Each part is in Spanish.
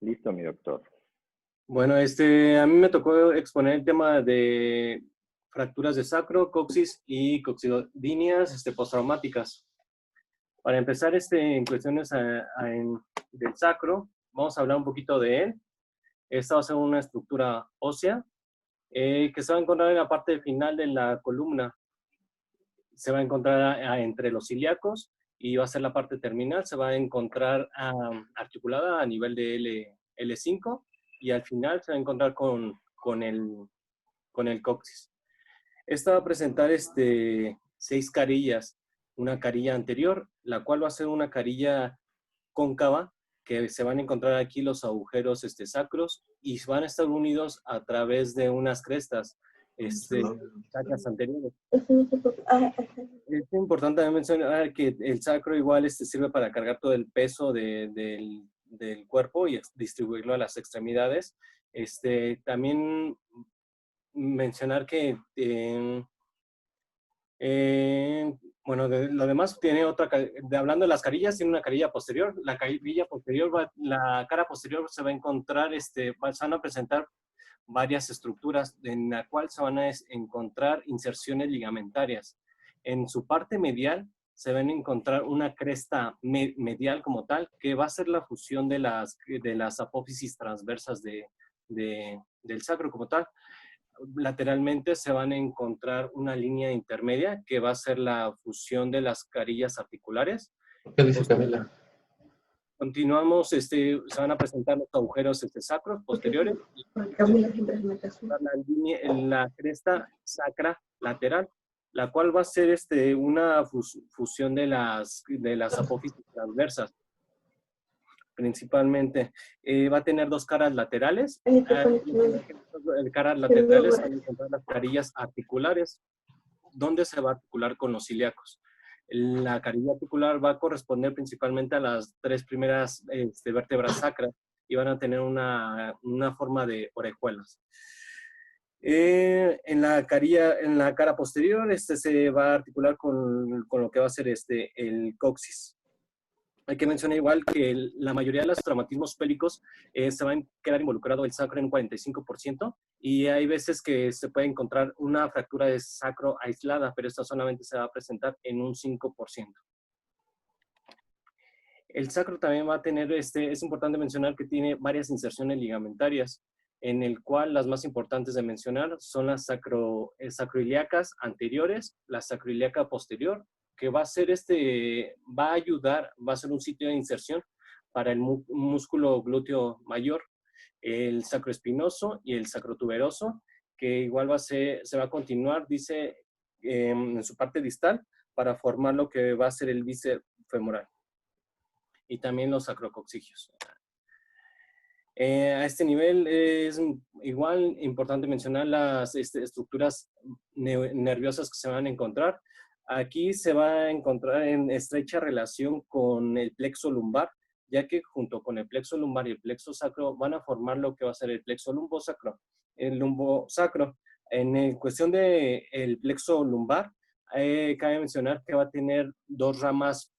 Listo, mi doctor. Bueno, a mí me tocó exponer el tema de fracturas de sacro, coxis y coxidodineas postraumáticas. Para empezar, en cuestiones del sacro, vamos a hablar un poquito de él. Esta va a ser una estructura ósea que se va a encontrar en la parte final de la columna. Se va a encontrar entre los ilíacos y va a ser la parte terminal. Se va a encontrar articulada a nivel de L5 y al final se va a encontrar con el coxis. Esta va a presentar 6 carillas. Una carilla anterior, la cual va a ser una carilla cóncava, que se van a encontrar aquí los agujeros sacros y van a estar unidos a través de unas crestas sacras anteriores. Es importante mencionar que el sacro igual sirve para cargar todo el peso del cuerpo y distribuirlo a las extremidades. También mencionar que bueno, lo demás tiene otra, hablando de las carillas, tiene una carilla posterior. La carilla posterior, la cara posterior se va a encontrar, se van a presentar varias estructuras en la cual se van a encontrar inserciones ligamentarias. En su parte medial se van a encontrar una cresta medial como tal, que va a ser la fusión de las apófisis transversas del sacro como tal. Lateralmente se van a encontrar una línea intermedia que va a ser la fusión de las carillas articulares. ¿Qué dice Camila? Continuamos, se van a presentar los agujeros sacros posteriores. Camila siempre se mete azul. La cresta sacra lateral, la cual va a ser una fusión de las apófisis transversas. Principalmente va a tener 2 caras laterales. Caras laterales van a encontrar las carillas articulares, donde se va a articular con los ilíacos. La carilla articular va a corresponder principalmente a las 3 primeras vértebras sacras y van a tener una forma de orejuelas. En la cara posterior se va a articular con lo que va a ser el coxis. Hay que mencionar igual que la mayoría de los traumatismos pélvicos se va a quedar involucrado el sacro en un 45% y hay veces que se puede encontrar una fractura de sacro aislada, pero esta solamente se va a presentar en un 5%. El sacro también va a tener, es importante mencionar que tiene varias inserciones ligamentarias, en el cual las más importantes de mencionar son las sacroiliacas anteriores, la sacroiliaca posterior, que va a ser va a ayudar, va a ser un sitio de inserción para el músculo glúteo mayor, el sacroespinoso y el sacrotuberoso, que igual se va a continuar, dice, en su parte distal, para formar lo que va a ser el bíceps femoral. Y también los sacrocoxigios. A este nivel es igual importante mencionar las estructuras nerviosas que se van a encontrar. Aquí se va a encontrar en estrecha relación con el plexo lumbar, ya que junto con el plexo lumbar y el plexo sacro van a formar lo que va a ser el plexo lumbosacro. El lumbosacro, en cuestión del plexo lumbar, cabe mencionar que va a tener 2 ramas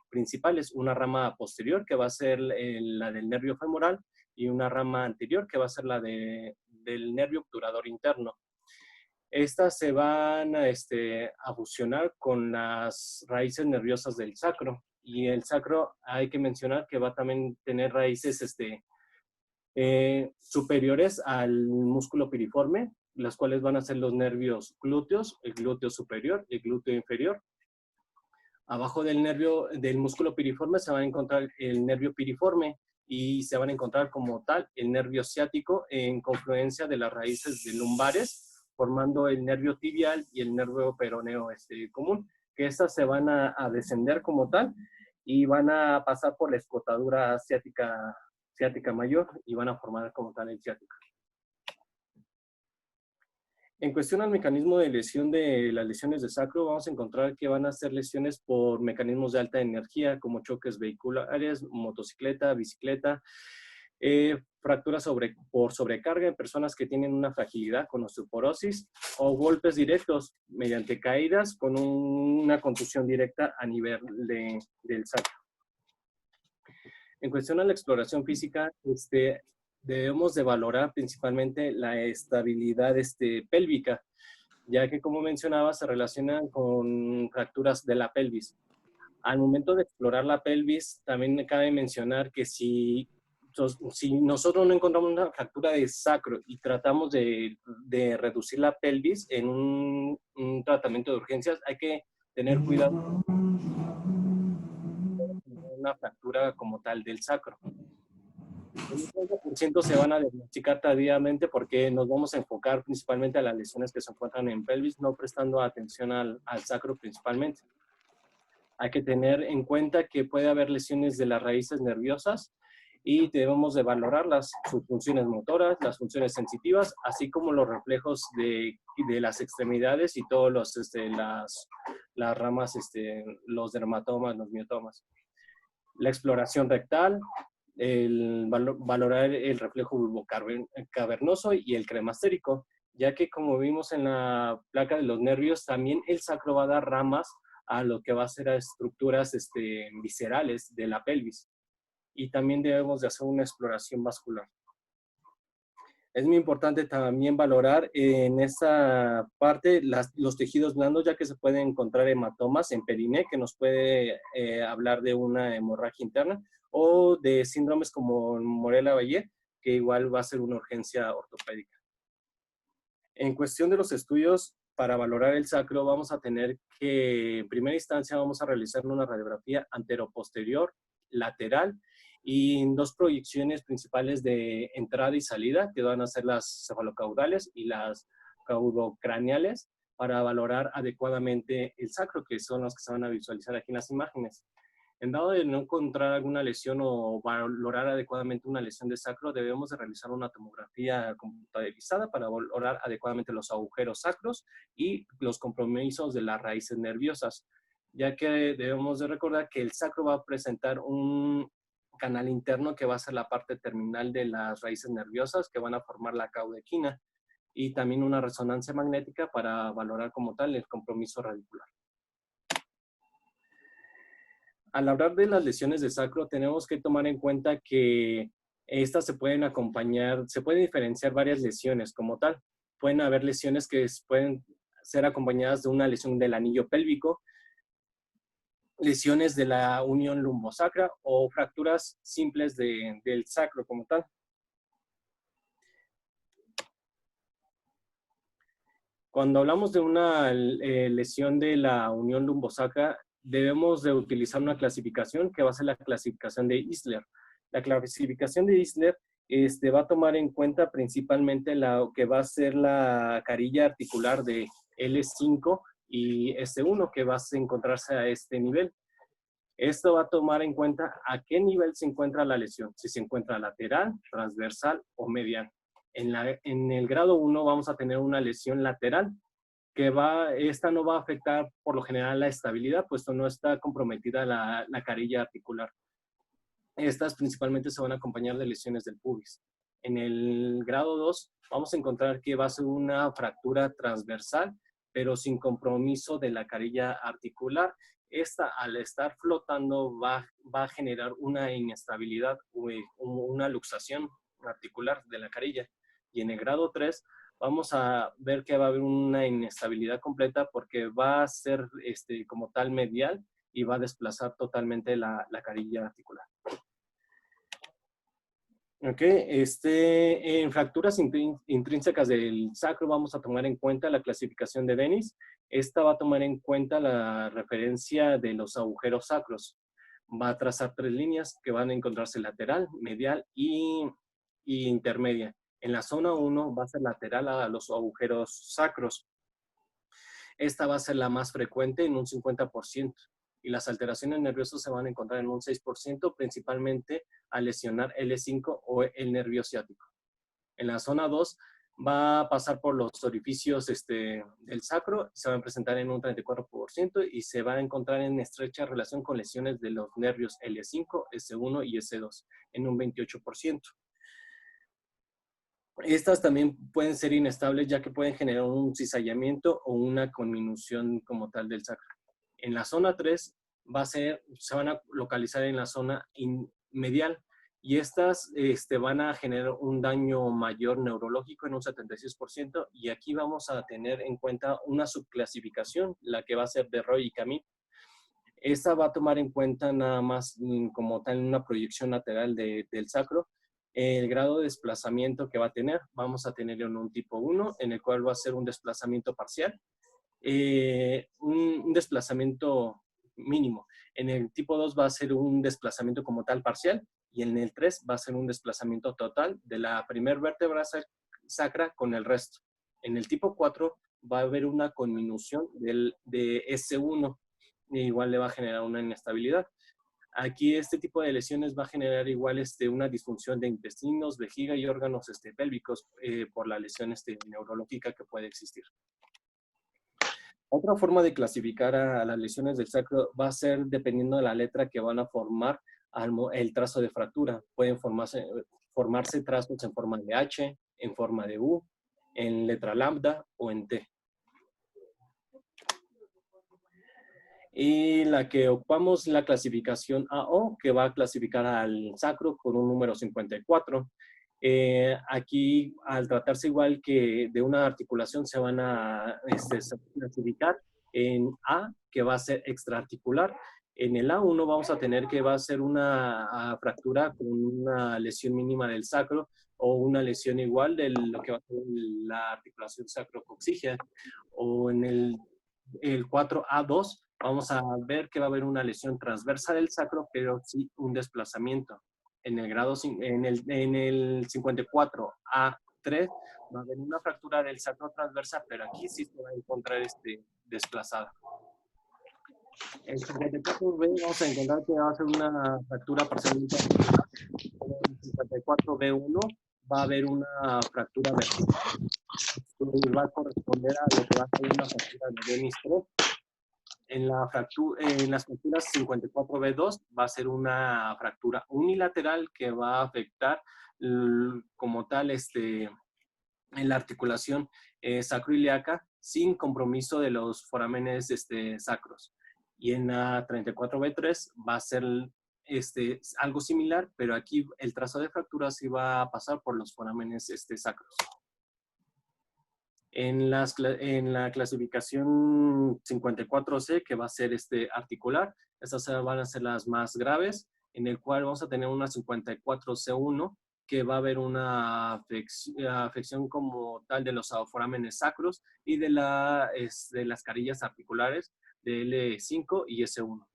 principales, una rama posterior que va a ser la del nervio femoral y una rama anterior que va a ser la del nervio obturador interno. Estas se van a fusionar con las raíces nerviosas del sacro y el sacro hay que mencionar que va a también tener raíces superiores al músculo piriforme, las cuales van a ser los nervios glúteos, el glúteo superior y el glúteo inferior. Abajo del músculo piriforme se va a encontrar el nervio piriforme y se van a encontrar como tal el nervio ciático en confluencia de las raíces de lumbares, formando el nervio tibial y el nervio peroneo común, que estas se van a descender como tal y van a pasar por la escotadura ciática mayor y van a formar como tal el ciático. En cuestión al mecanismo de lesión de las lesiones de sacro, vamos a encontrar que van a ser lesiones por mecanismos de alta energía, como choques vehiculares, motocicleta, bicicleta, fracturas por sobrecarga en personas que tienen una fragilidad con osteoporosis, o golpes directos mediante caídas con una contusión directa a nivel del sacro. En cuestión a la exploración física, debemos de valorar principalmente la estabilidad pélvica, ya que, como mencionaba, se relacionan con fracturas de la pelvis. Al momento de explorar la pelvis, también cabe mencionar que si nosotros no encontramos una fractura de sacro y tratamos de reducir la pelvis en un tratamiento de urgencias, hay que tener cuidado con una fractura como tal del sacro. En un 30% se van a diagnosticar tardíamente porque nos vamos a enfocar principalmente a las lesiones que se encuentran en pelvis, no prestando atención al sacro principalmente. Hay que tener en cuenta que puede haber lesiones de las raíces nerviosas y debemos de valorarlas, sus funciones motoras, las funciones sensitivas, así como los reflejos de las extremidades y todos las ramas, los dermatomas, los miotomas. La exploración rectal, valorar el reflejo bulbocavernoso y el cremastérico, ya que como vimos en la placa de los nervios, también el sacro va a dar ramas a lo que va a ser a estructuras viscerales de la pelvis. Y también debemos de hacer una exploración vascular. Es muy importante también valorar en esta parte los tejidos blandos, ya que se pueden encontrar hematomas en periné, que nos puede hablar de una hemorragia interna, o de síndromes como Morella-Bayer, que igual va a ser una urgencia ortopédica. En cuestión de los estudios, para valorar el sacro, vamos a tener que, en primera instancia, vamos a realizar una radiografía anteroposterior, lateral, y dos proyecciones principales de entrada y salida, que van a ser las cefalocaudales y las caudocraneales, para valorar adecuadamente el sacro, que son las que se van a visualizar aquí en las imágenes. En dado de no encontrar alguna lesión o valorar adecuadamente una lesión de sacro, debemos de realizar una tomografía computarizada para valorar adecuadamente los agujeros sacros y los compromisos de las raíces nerviosas, ya que debemos de recordar que el sacro va a presentar un canal interno que va a ser la parte terminal de las raíces nerviosas que van a formar la caudequina, y también una resonancia magnética para valorar como tal el compromiso radicular. Al hablar de las lesiones de sacro, tenemos que tomar en cuenta que estas se pueden acompañar, se pueden diferenciar varias lesiones como tal. Pueden haber lesiones que pueden ser acompañadas de una lesión del anillo pélvico, lesiones de la unión lumbosacra o fracturas simples del sacro como tal. Cuando hablamos de una lesión de la unión lumbosacra, debemos de utilizar una clasificación que va a ser la clasificación de Isler. La clasificación de Isler va a tomar en cuenta principalmente lo que va a ser la carilla articular de L5 y S1, que va a encontrarse a este nivel. Esto va a tomar en cuenta a qué nivel se encuentra la lesión, si se encuentra lateral, transversal o medial. En el grado 1 vamos a tener una lesión lateral, que esta no va a afectar por lo general la estabilidad, puesto no está comprometida la carilla articular. Estas principalmente se van a acompañar de lesiones del pubis. En el grado 2 vamos a encontrar que va a ser una fractura transversal, pero sin compromiso de la carilla articular. Esta, al estar flotando, va a generar una inestabilidad o una luxación articular de la carilla. Y en el grado 3 vamos a ver que va a haber una inestabilidad completa porque va a ser como tal medial y va a desplazar totalmente la carilla articular. Ok, en fracturas intrínsecas del sacro vamos a tomar en cuenta la clasificación de Dennis. Esta va a tomar en cuenta la referencia de los agujeros sacros. Va a trazar 3 líneas que van a encontrarse lateral, medial y intermedia. En la zona 1 va a ser lateral a los agujeros sacros. Esta va a ser la más frecuente en un 50%. Y las alteraciones nerviosas se van a encontrar en un 6%, principalmente al lesionar L5 o el nervio ciático. En la zona 2 va a pasar por los orificios del sacro, se va a presentar en un 34% y se va a encontrar en estrecha relación con lesiones de los nervios L5, S1 y S2 en un 28%. Estas también pueden ser inestables ya que pueden generar un cizallamiento o una conminución como tal del sacro. En la zona 3 se van a localizar en la zona medial. Y estas van a generar un daño mayor neurológico en un 76%. Y aquí vamos a tener en cuenta una subclasificación, la que va a ser de Roy y Camille. Esta va a tomar en cuenta nada más como tal una proyección lateral del sacro, el grado de desplazamiento que va a tener. Vamos a tener en un tipo 1, en el cual va a ser un desplazamiento parcial, un desplazamiento mínimo. En el tipo 2 va a ser un desplazamiento como tal parcial, y en el 3 va a ser un desplazamiento total de la primer vértebra sacra con el resto. En el tipo 4 va a haber una conminución de S1, igual le va a generar una inestabilidad. Aquí este tipo de lesiones va a generar igual una disfunción de intestinos, vejiga y órganos pélvicos por la lesión neurológica que puede existir. Otra forma de clasificar a las lesiones del sacro va a ser dependiendo de la letra que van a formar el trazo de fractura. Pueden formarse trazos en forma de H, en forma de U, en letra lambda o en T. Y la que ocupamos la clasificación AO, que va a clasificar al sacro con un número 54. Aquí, al tratarse igual que de una articulación, se van a clasificar en A, que va a ser extraarticular. En el A1 vamos a tener que va a ser una fractura con una lesión mínima del sacro o una lesión igual de lo que va a ser la articulación sacrocoxígea. O en el 4A2 vamos a ver que va a haber una lesión transversa del sacro, pero sí un desplazamiento. En el 54A3 va a haber una fractura del sacro transversa, pero aquí sí se va a encontrar desplazada. En el 54B vamos a encontrar que va a ser una fractura parcialmente articular. En el 54B1 va a haber una fractura vertical, que va a corresponder a lo que va a ser una fractura de Dennis 3. En las fracturas 54B2 va a ser una fractura unilateral que va a afectar como tal en la articulación sacroiliaca sin compromiso de los forámenes sacros. Y en la 34B3 va a ser algo similar, pero aquí el trazo de fractura sí va a pasar por los forámenes sacros. En la clasificación 54C, que va a ser articular, estas van a ser las más graves, en el cual vamos a tener una 54C1, que va a haber una afección como tal de los forámenes sacros y de las carillas articulares de L5 y S1.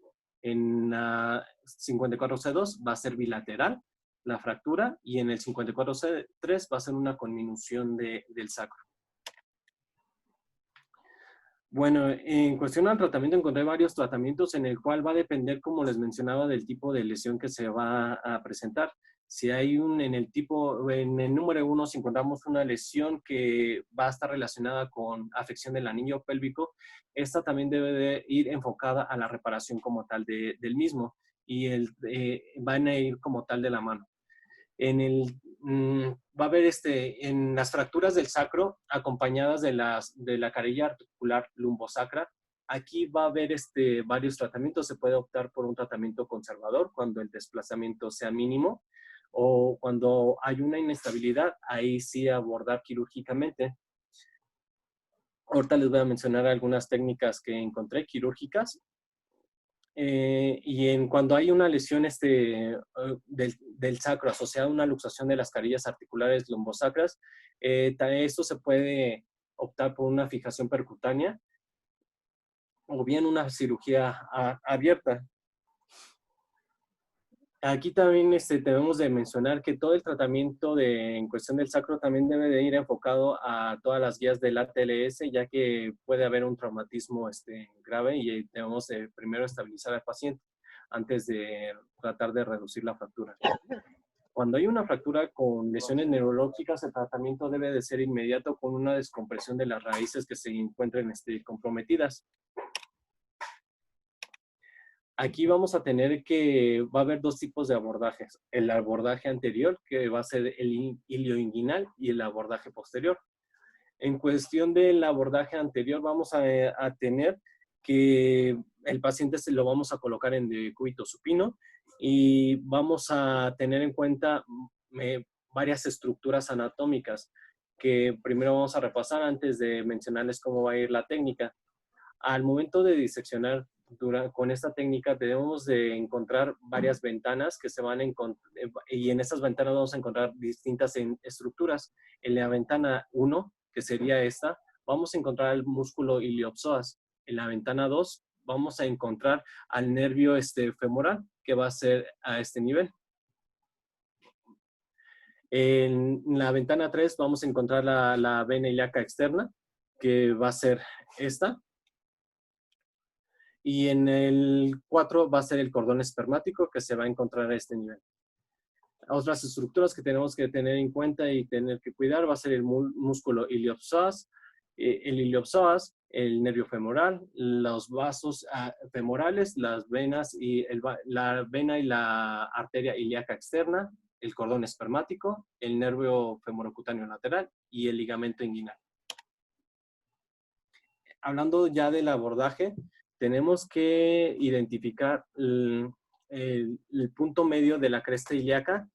En la 54C2 va a ser bilateral la fractura, y en el 54C3 va a ser una conminución del sacro. Bueno, en cuestión al tratamiento encontré varios tratamientos en el cual va a depender, como les mencionaba, del tipo de lesión que se va a presentar. Si hay en el número 1, si encontramos una lesión que va a estar relacionada con afección del anillo pélvico, esta también debe de ir enfocada a la reparación como tal del mismo, y van a ir como tal de la mano. Va a haber en las fracturas del sacro acompañadas de la carilla articular lumbosacra. Aquí va a haber varios tratamientos. Se puede optar por un tratamiento conservador cuando el desplazamiento sea mínimo, o cuando hay una inestabilidad, ahí sí abordar quirúrgicamente. Ahorita les voy a mencionar algunas técnicas que encontré quirúrgicas. Y cuando hay una lesión del sacro asociada a una luxación de las carillas articulares lumbosacras, esto se puede optar por una fijación percutánea o bien una cirugía abierta. Aquí también debemos de mencionar que todo el tratamiento en cuestión del sacro también debe de ir enfocado a todas las guías del ATLS, ya que puede haber un traumatismo grave y debemos de primero estabilizar al paciente antes de tratar de reducir la fractura. Cuando hay una fractura con lesiones neurológicas, el tratamiento debe de ser inmediato con una descompresión de las raíces que se encuentren comprometidas. Aquí vamos a tener va a haber dos tipos de abordajes. El abordaje anterior, que va a ser el ilioinguinal, y el abordaje posterior. En cuestión del abordaje anterior, vamos a tener que el paciente se lo vamos a colocar en decúbito supino, y vamos a tener en cuenta varias estructuras anatómicas que primero vamos a repasar antes de mencionarles cómo va a ir la técnica. Al momento de diseccionar con esta técnica debemos de encontrar varias ventanas que se van a encontrar, y en esas ventanas vamos a encontrar distintas estructuras. En la ventana 1, que sería esta, vamos a encontrar el músculo iliopsoas. En la ventana 2 vamos a encontrar al nervio femoral, que va a ser a este nivel. En la ventana 3 vamos a encontrar la vena ilíaca externa, que va a ser esta. Y en el 4 va a ser el cordón espermático, que se va a encontrar a este nivel. Otras estructuras que tenemos que tener en cuenta y tener que cuidar va a ser el músculo iliopsoas, el nervio femoral, los vasos femorales, las venas y la vena y la arteria ilíaca externa, el cordón espermático, el nervio femorocutáneo lateral y el ligamento inguinal. Hablando ya del abordaje, tenemos que identificar el punto medio de la cresta ilíaca,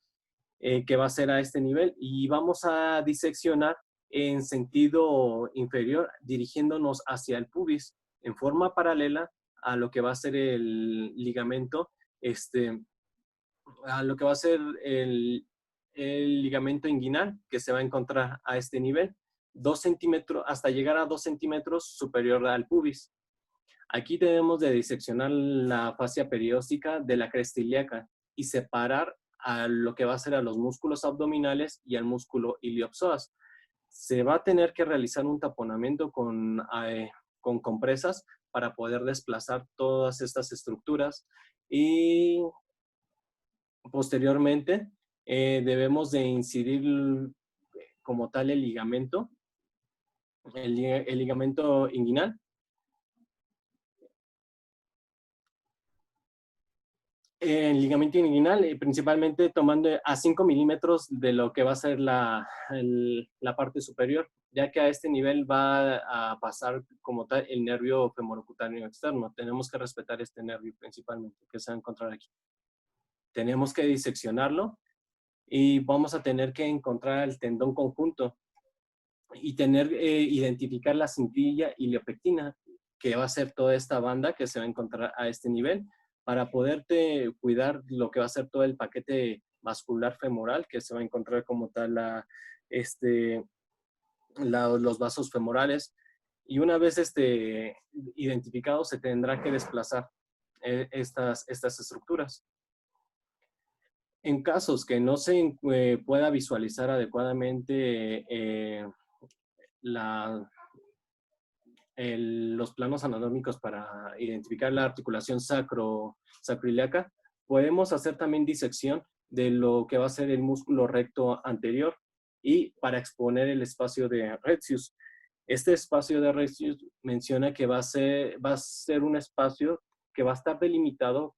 que va a ser a este nivel, y vamos a diseccionar en sentido inferior, dirigiéndonos hacia el pubis, en forma paralela a lo que va a ser el ligamento, a lo que va a ser el ligamento inguinal, que se va a encontrar a este nivel, 2 centímetros, hasta llegar a 2 centímetros superior al pubis. Aquí debemos de diseccionar la fascia perióstica de la cresta ilíaca y separar a lo que va a ser a los músculos abdominales y al músculo iliopsoas. Se va a tener que realizar un taponamiento con compresas para poder desplazar todas estas estructuras, y posteriormente debemos de incidir como tal el ligamento inguinal. El ligamento inguinal, principalmente tomando a 5 milímetros de lo que va a ser la parte superior, ya que a este nivel va a pasar como tal el nervio femorocutáneo externo. Tenemos que respetar este nervio principalmente, que se va a encontrar aquí. Tenemos que diseccionarlo y vamos a tener que encontrar el tendón conjunto y identificar la cintilla iliopectina, que va a ser toda esta banda que se va a encontrar a este nivel, para poderte cuidar lo que va a ser todo el paquete vascular femoral, que se va a encontrar como tal los vasos femorales. Y una vez identificado, se tendrá que desplazar estas estructuras. En casos que no se pueda visualizar adecuadamente los planos anatómicos para identificar la articulación sacroiliaca, podemos hacer también disección de lo que va a ser el músculo recto anterior, y para exponer el espacio de Retzius. Este espacio de Retzius menciona que va a ser un espacio que va a estar delimitado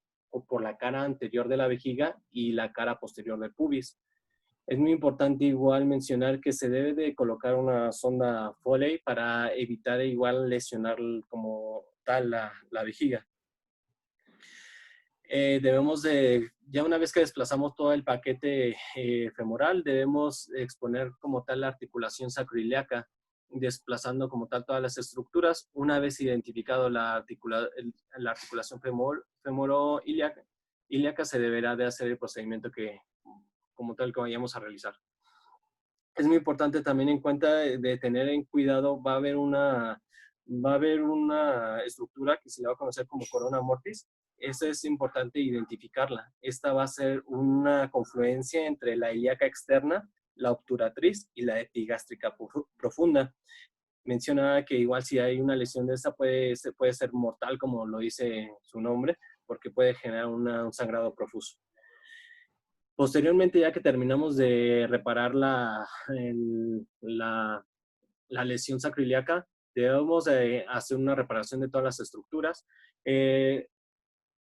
por la cara anterior de la vejiga y la cara posterior del pubis. Es muy importante igual mencionar que se debe de colocar una sonda Foley para evitar igual lesionar como tal la vejiga. Debemos de, ya una vez que desplazamos todo el paquete femoral, debemos exponer como tal la articulación sacroiliaca, desplazando como tal todas las estructuras. Una vez identificado la articulación femoroiliaca, se deberá de hacer el procedimiento como tal que vayamos a realizar. Es muy importante también en cuenta de tener en cuidado, va a haber una estructura que se le va a conocer como corona mortis. Esa es importante identificarla. Esta va a ser una confluencia entre la ilíaca externa, la obturatriz y la epigástrica profunda. Menciona que igual si hay una lesión de esta puede ser mortal, como lo dice su nombre, porque puede generar un sangrado profuso. Posteriormente, ya que terminamos de reparar la lesión sacroiliaca, debemos hacer una reparación de todas las estructuras,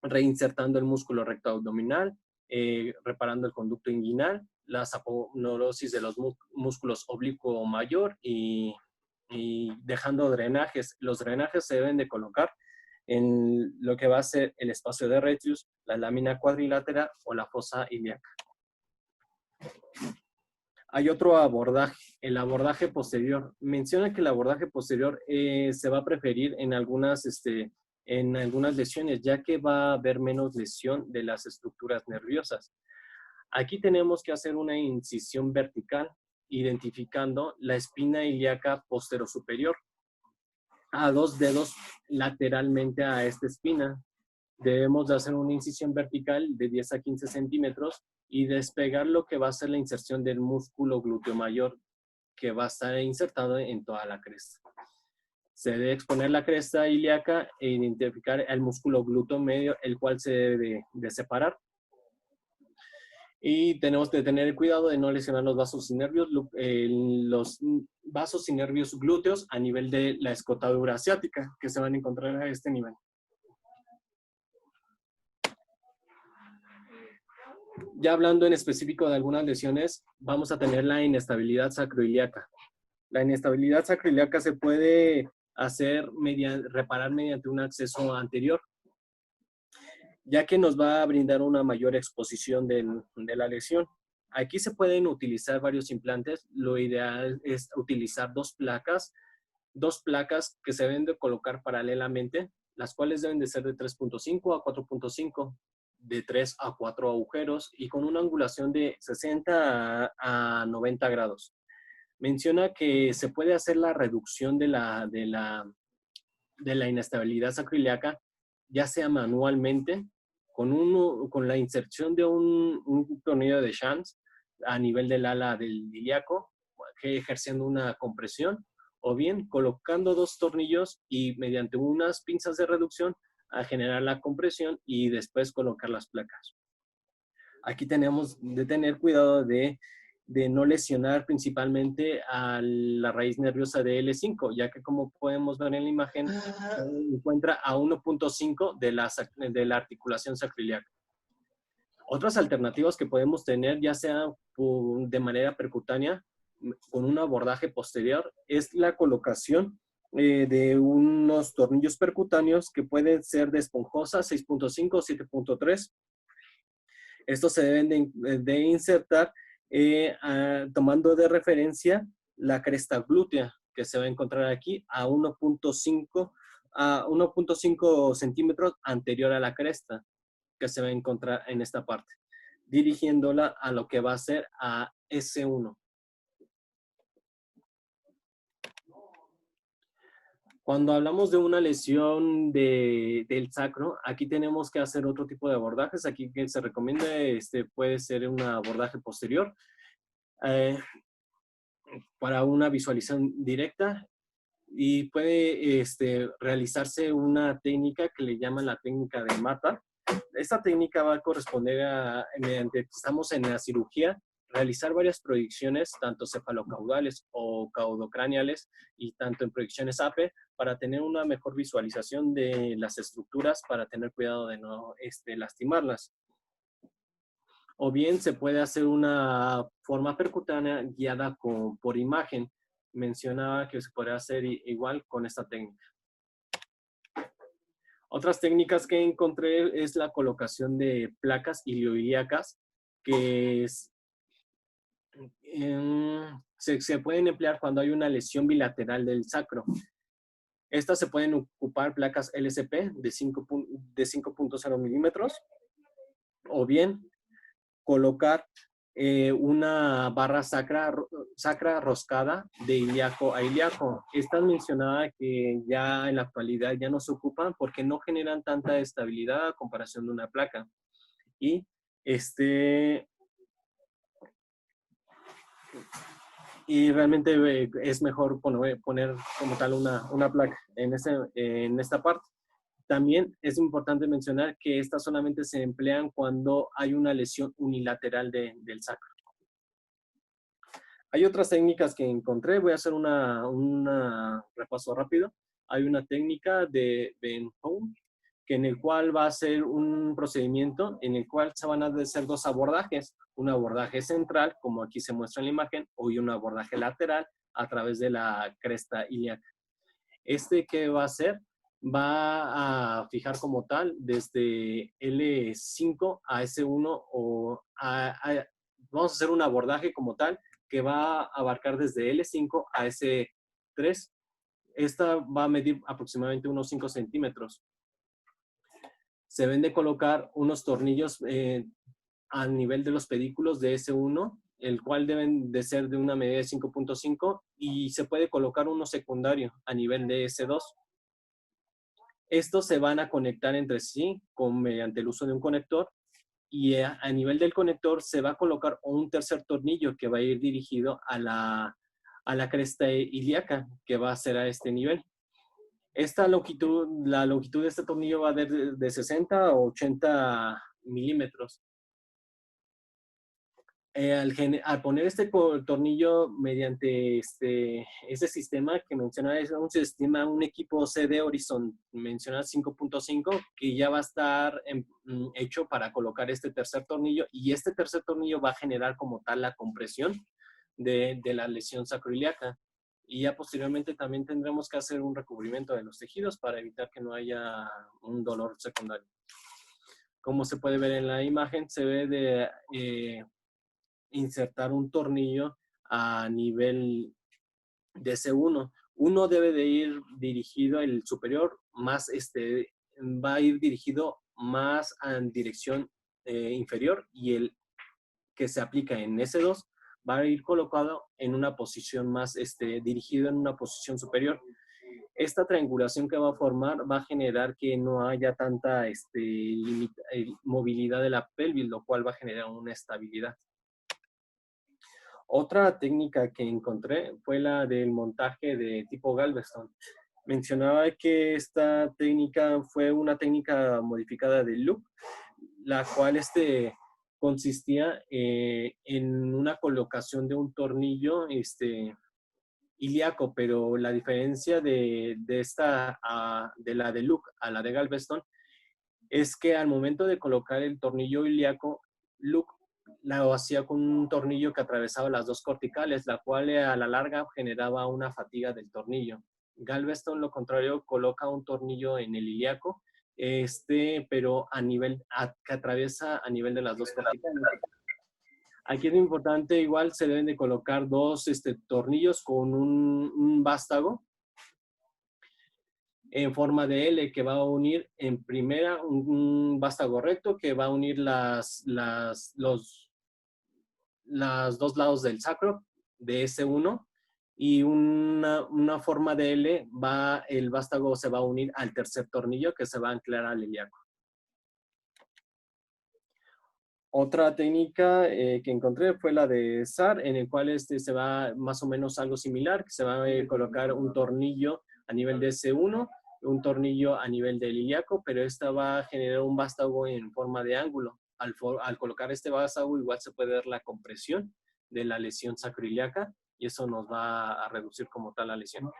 reinsertando el músculo recto abdominal, reparando el conducto inguinal, la saponeurosis de los músculos oblicuo mayor y dejando drenajes. Los drenajes se deben de colocar en lo que va a ser el espacio de Retzius, la lámina cuadrilátera o la fosa ilíaca. Hay otro abordaje, el abordaje posterior. Menciona que el abordaje posterior se va a preferir en algunas lesiones, ya que va a haber menos lesión de las estructuras nerviosas. Aquí tenemos que hacer una incisión vertical, identificando la espina ilíaca posterior-superior a 2 dedos lateralmente a esta espina. Debemos de hacer una incisión vertical de 10 a 15 centímetros y despegar lo que va a ser la inserción del músculo glúteo mayor, que va a estar insertado en toda la cresta. Se debe exponer la cresta ilíaca e identificar el músculo glúteo medio, el cual se debe de separar. Y tenemos que tener el cuidado de no lesionar los vasos y nervios glúteos a nivel de la escotadura asiática, que se van a encontrar a este nivel. Ya hablando en específico de algunas lesiones, vamos a tener la inestabilidad sacroiliaca. La inestabilidad sacroiliaca se puede reparar mediante un acceso anterior, ya que nos va a brindar una mayor exposición de la lesión. Aquí se pueden utilizar varios implantes. Lo ideal es utilizar dos placas que se deben de colocar paralelamente, las cuales deben de ser de 3.5 a 4.5, de 3 a 4 agujeros y con una angulación de 60 a 90 grados. Menciona que se puede hacer la reducción de la inestabilidad sacroiliaca, ya sea manualmente, con la inserción de un tornillo de Schanz a nivel del ala del ilíaco, ejerciendo una compresión, o bien colocando 2 tornillos y mediante unas pinzas de reducción a generar la compresión y después colocar las placas. Aquí tenemos de tener cuidado de no lesionar principalmente a la raíz nerviosa de L5, ya que como podemos ver en la imagen, se encuentra a 1.5 de la articulación sacroiliaca. Otras alternativas que podemos tener, ya sea de manera percutánea, con un abordaje posterior, es la colocación de unos tornillos percutáneos que pueden ser de esponjosa 6.5 o 7.3. Estos se deben de insertar tomando de referencia la cresta glútea, que se va a encontrar aquí a 1.5 centímetros anterior a la cresta, que se va a encontrar en esta parte, dirigiéndola a lo que va a ser a S1. Cuando hablamos de una lesión del sacro, aquí tenemos que hacer otro tipo de abordajes. Aquí que se recomienda puede ser un abordaje posterior para una visualización directa, y puede realizarse una técnica que le llaman la técnica de Mata. Esta técnica va a corresponder mediante que estamos en la cirugía, realizar varias proyecciones, tanto cefalocaudales o caudocraneales, y tanto en proyecciones AP, para tener una mejor visualización de las estructuras, para tener cuidado de no lastimarlas. O bien se puede hacer una forma percutánea guiada por imagen. Mencionaba que se podría hacer igual con esta técnica. Otras técnicas que encontré es la colocación de placas ilioilíacas, que se pueden emplear cuando hay una lesión bilateral del sacro. Estas se pueden ocupar placas LCP de 5.0 milímetros, o bien colocar una barra sacra roscada de ilíaco a ilíaco. Esta mencionada que ya en la actualidad ya no se ocupan porque no generan tanta estabilidad a comparación de una placa. Y realmente es mejor poner como tal una placa en esta parte. También es importante mencionar que estas solamente se emplean cuando hay una lesión unilateral del sacro. Hay otras técnicas que encontré. Voy a hacer un repaso rápido. Hay una técnica de Ben Home, en el cual va a ser un procedimiento en el cual se van a hacer 2 abordajes. Un abordaje central, como aquí se muestra en la imagen, y un abordaje lateral a través de la cresta ilíaca. ¿Qué va a hacer? va a fijar como tal desde L5 a S1 vamos a hacer un abordaje como tal que va a abarcar desde L5 a S3. Esta va a medir aproximadamente unos 5 centímetros. Se deben de colocar unos tornillos a nivel de los pedículos de S1, el cual deben de ser de una medida de 5.5 y se puede colocar uno secundario a nivel de S2. Estos se van a conectar entre sí mediante el uso de un conector y a nivel del conector se va a colocar un tercer tornillo que va a ir dirigido a la cresta ilíaca, que va a ser a este nivel. La longitud de este tornillo va de 60 a 80 milímetros. Al poner este tornillo mediante ese sistema que mencionaba, es un sistema, un equipo CD Horizon, menciona 5.5, que ya va a estar hecho para colocar este tercer tornillo, y este tercer tornillo va a generar como tal la compresión de la lesión sacroiliaca. Y ya posteriormente también tendremos que hacer un recubrimiento de los tejidos para evitar que no haya un dolor secundario. Como se puede ver en la imagen, se ve de insertar un tornillo a nivel de C1. Uno debe de ir dirigido, el superior más va a ir dirigido más en dirección inferior, y el que se aplica en S2 va a ir colocado en una posición más dirigido en una posición superior. Esta triangulación que va a formar va a generar que no haya tanta movilidad de la pelvis, lo cual va a generar una estabilidad. Otra técnica que encontré fue la del montaje de tipo Galveston. Mencionaba que esta técnica fue una técnica modificada de Luke, la cual consistía en una colocación de un tornillo ilíaco, pero la diferencia de la de Luke a la de Galveston es que al momento de colocar el tornillo ilíaco, Luke lo hacía con un tornillo que atravesaba las dos corticales, la cual a la larga generaba una fatiga del tornillo. Galveston, lo contrario, coloca un tornillo en el ilíaco, pero que atraviesa a nivel de las dos corticales. Aquí es muy importante, igual se deben de colocar dos tornillos con un vástago en forma de L, que va a unir en primera un vástago recto que va a unir los dos lados del sacro de S1, y una forma de L, el vástago se va a unir al tercer tornillo que se va a anclar al ilíaco. Otra técnica que encontré fue la de SAR, en el cual se va más o menos algo similar, que se va a colocar un tornillo a nivel de S1, un tornillo a nivel del ilíaco, pero esta va a generar un vástago en forma de ángulo. Al colocar este vástago, igual se puede ver la compresión de la lesión sacroiliaca, y eso nos va a reducir como tal la lesión.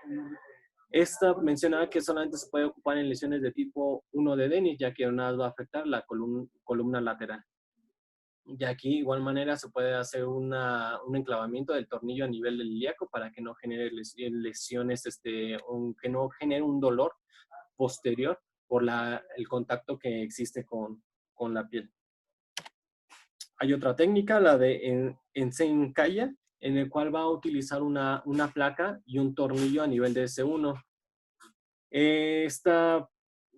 Esta mencionaba que solamente se puede ocupar en lesiones de tipo 1 de Dennis, ya que nada va a afectar la columna lateral. Y aquí, de igual manera, se puede hacer un enclavamiento del tornillo a nivel del ilíaco para que no genere lesiones, que no genere un dolor posterior por el contacto que existe con la piel. Hay otra técnica, la de Ensencaya, en el cual va a utilizar una placa y un tornillo a nivel de S1.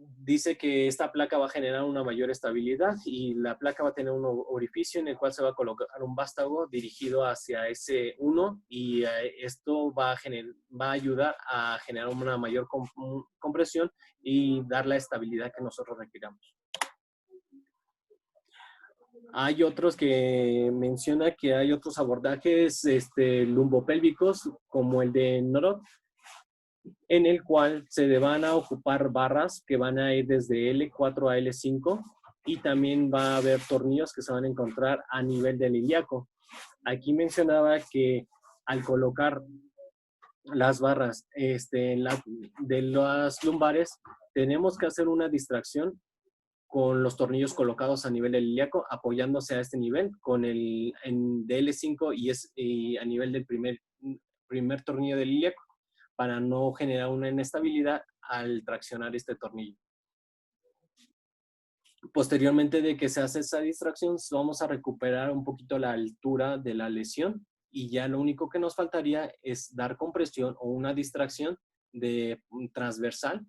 Dice que esta placa va a generar una mayor estabilidad, y la placa va a tener un orificio en el cual se va a colocar un vástago dirigido hacia S1, y esto va a ayudar a generar una mayor compresión y dar la estabilidad que nosotros requiramos. Hay otros que menciona que hay otros abordajes lumbopélvicos, como el de Norod, en el cual se van a ocupar barras que van a ir desde L4 a L5, y también va a haber tornillos que se van a encontrar a nivel del ilíaco. Aquí mencionaba que al colocar las barras de las lumbares, tenemos que hacer una distracción con los tornillos colocados a nivel del ilíaco, apoyándose a este nivel con de L5 y a nivel del primer tornillo del ilíaco, para no generar una inestabilidad al traccionar este tornillo. Posteriormente de que se hace esa distracción, vamos a recuperar un poquito la altura de la lesión y ya lo único que nos faltaría es dar compresión o una distracción transversal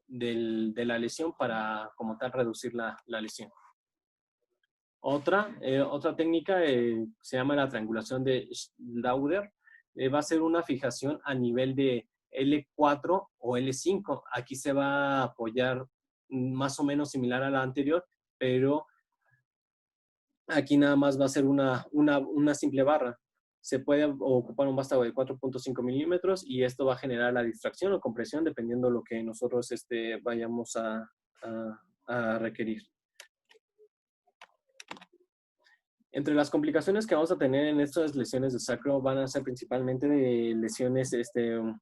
de la lesión para, como tal, reducir la lesión. Otra técnica se llama la triangulación de Schlauder. Va a ser una fijación a nivel de L4 o L5. Aquí se va a apoyar más o menos similar a la anterior, pero aquí nada más va a ser una simple barra. Se puede ocupar un vástago de 4.5 milímetros y esto va a generar la distracción o compresión dependiendo de lo que nosotros vayamos a requerir. Entre las complicaciones que vamos a tener en estas lesiones de sacro van a ser principalmente de lesiones,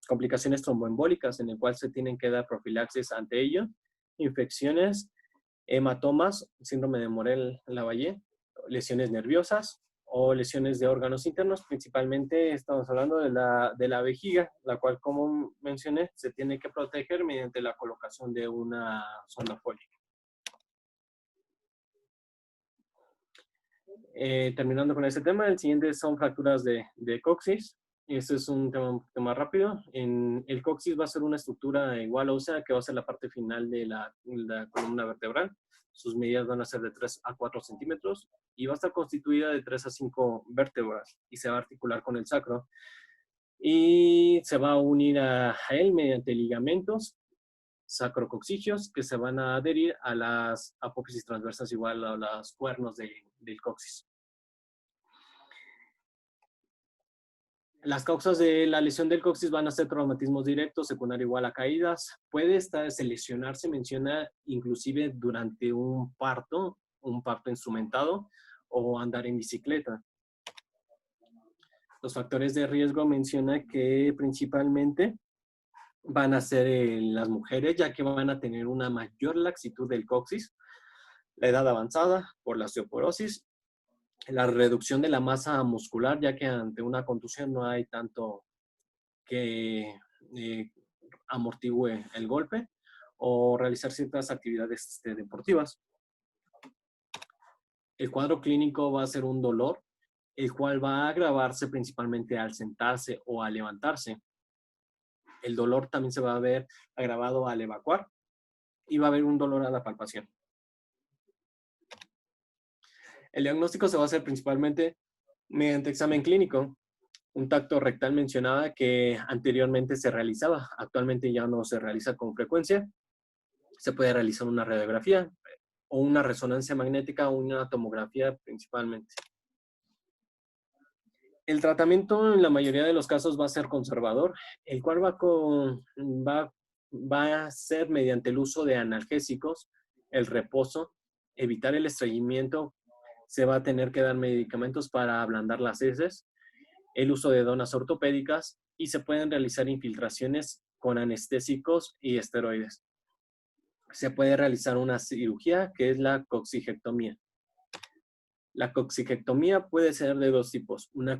complicaciones tromboembólicas, en el cual se tienen que dar profilaxis ante ello, infecciones, hematomas, síndrome de Morel-Lavallée, lesiones nerviosas o lesiones de órganos internos. Principalmente estamos hablando de la vejiga, la cual, como mencioné, se tiene que proteger mediante la colocación de una sonda fólica. Terminando con este tema, el siguiente son fracturas de coxis. Este es un tema un poquito más rápido. El coxis va a ser una estructura igual ósea que va a ser la parte final de la columna vertebral. Sus medidas van a ser de 3 a 4 centímetros y va a estar constituida de 3 a 5 vértebras y se va a articular con el sacro. Y se va a unir a él mediante ligamentos sacrocoxigios que se van a adherir a las apófisis transversas igual a los cuernos del coxis. Las causas de la lesión del coxis van a ser traumatismos directos, secundario igual a caídas. Puede lesionarse, menciona, inclusive durante un parto instrumentado o andar en bicicleta. Los factores de riesgo menciona que principalmente van a ser las mujeres, ya que van a tener una mayor laxitud del coxis, la edad avanzada por la osteoporosis, la reducción de la masa muscular, ya que ante una contusión no hay tanto que amortigüe el golpe, o realizar ciertas actividades deportivas. El cuadro clínico va a ser un dolor, el cual va a agravarse principalmente al sentarse o al levantarse. El dolor también se va a ver agravado al evacuar y va a haber un dolor a la palpación. El diagnóstico se va a hacer principalmente mediante examen clínico. Un tacto rectal mencionaba que anteriormente se realizaba, actualmente ya no se realiza con frecuencia. Se puede realizar una radiografía o una resonancia magnética o una tomografía principalmente. El tratamiento en la mayoría de los casos va a ser conservador, el cual va a ser mediante el uso de analgésicos, el reposo, evitar el estreñimiento. Se va a tener que dar medicamentos para ablandar las heces, el uso de donas ortopédicas y se pueden realizar infiltraciones con anestésicos y esteroides. Se puede realizar una cirugía que es la coxigectomía. La coxigectomía puede ser de dos tipos. Una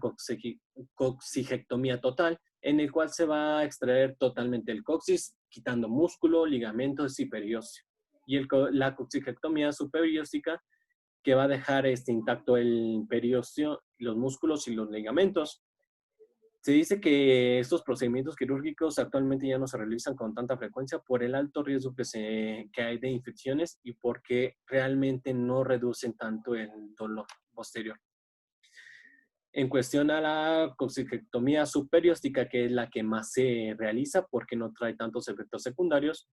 coxigectomía total, en el cual se va a extraer totalmente el coxis, quitando músculo, ligamentos y periósteo. Y la coxigectomía subperióstica, que va a dejar intacto el periósteo, los músculos y los ligamentos. Se dice que estos procedimientos quirúrgicos actualmente ya no se realizan con tanta frecuencia por el alto riesgo que hay de infecciones y porque realmente no reducen tanto el dolor posterior. En cuestión a la coxigectomía subperióstica, que es la que más se realiza porque no trae tantos efectos secundarios,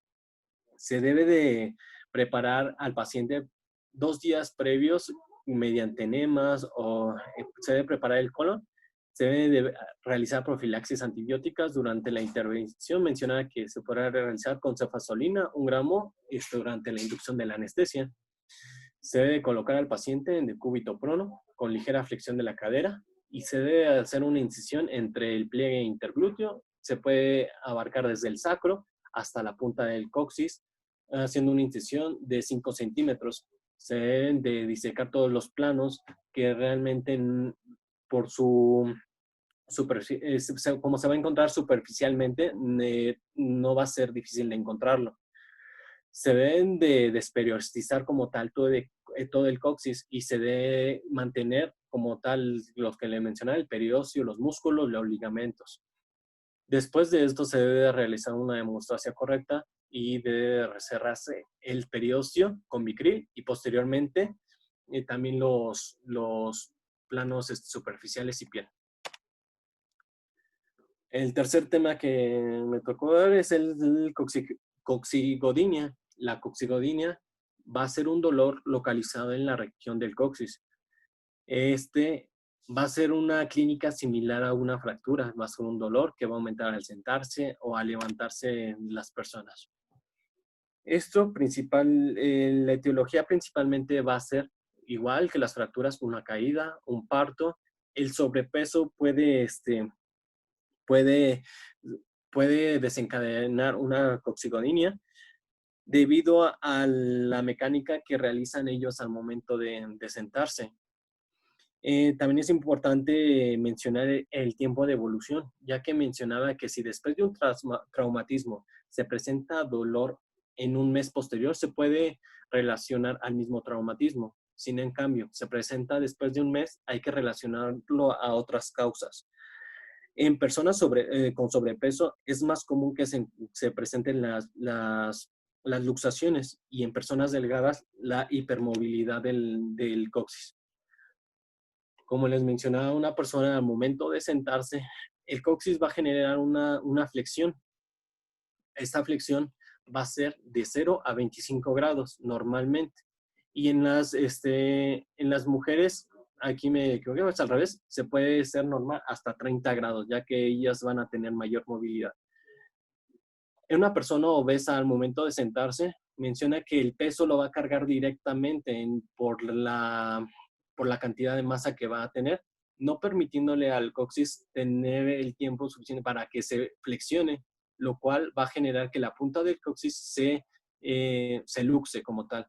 se debe de preparar al paciente 2 días previos mediante enemas o se debe preparar el colon. Se debe de realizar profilaxis antibióticas durante la intervención. Menciona que se podrá realizar con cefazolina, 1 gramo, durante la inducción de la anestesia. Se debe colocar al paciente en decúbito prono con ligera flexión de la cadera y se debe hacer una incisión entre el pliegue interglúteo. Se puede abarcar desde el sacro hasta la punta del coxis, haciendo una incisión de 5 centímetros. Se deben de disecar todos los planos que realmente por su como se va a encontrar superficialmente, no va a ser difícil de encontrarlo. Se deben de desperiodizar como tal todo el coxis y se debe mantener como tal los que le mencionaba, el periósteo, los músculos, los ligamentos. Después de esto se debe realizar una hemostasia correcta y debe cerrarse el periósteo con Vicryl y posteriormente también los planos superficiales y piel. El tercer tema que me tocó ver es el coxigodinia. La coxigodinia va a ser un dolor localizado en la región del coxis. Este va a ser una clínica similar a una fractura, va a ser un dolor que va a aumentar al sentarse o al levantarse las personas. Esto la etiología principalmente va a ser igual que las fracturas, una caída, un parto. El sobrepeso puede, puede desencadenar una coxigodinia debido a la mecánica que realizan ellos al momento de sentarse. También es importante mencionar el tiempo de evolución, ya que mencionaba que si después de un traumatismo se presenta dolor en un mes posterior, se puede relacionar al mismo traumatismo. Sin en cambio, se presenta después de un mes, hay que relacionarlo a otras causas. En personas con sobrepeso es más común que se presenten las luxaciones y en personas delgadas la hipermovilidad del coxis. Como les mencionaba, una persona al momento de sentarse, el coxis va a generar una flexión. Esta flexión va a ser de 0 a 25 grados normalmente. Y en las mujeres, aquí me equivoqué, es al revés, se puede ser normal hasta 30 grados, ya que ellas van a tener mayor movilidad. En una persona obesa al momento de sentarse, menciona que el peso lo va a cargar directamente por la cantidad de masa que va a tener, no permitiéndole al coxis tener el tiempo suficiente para que se flexione, lo cual va a generar que la punta del coxis se luxe como tal.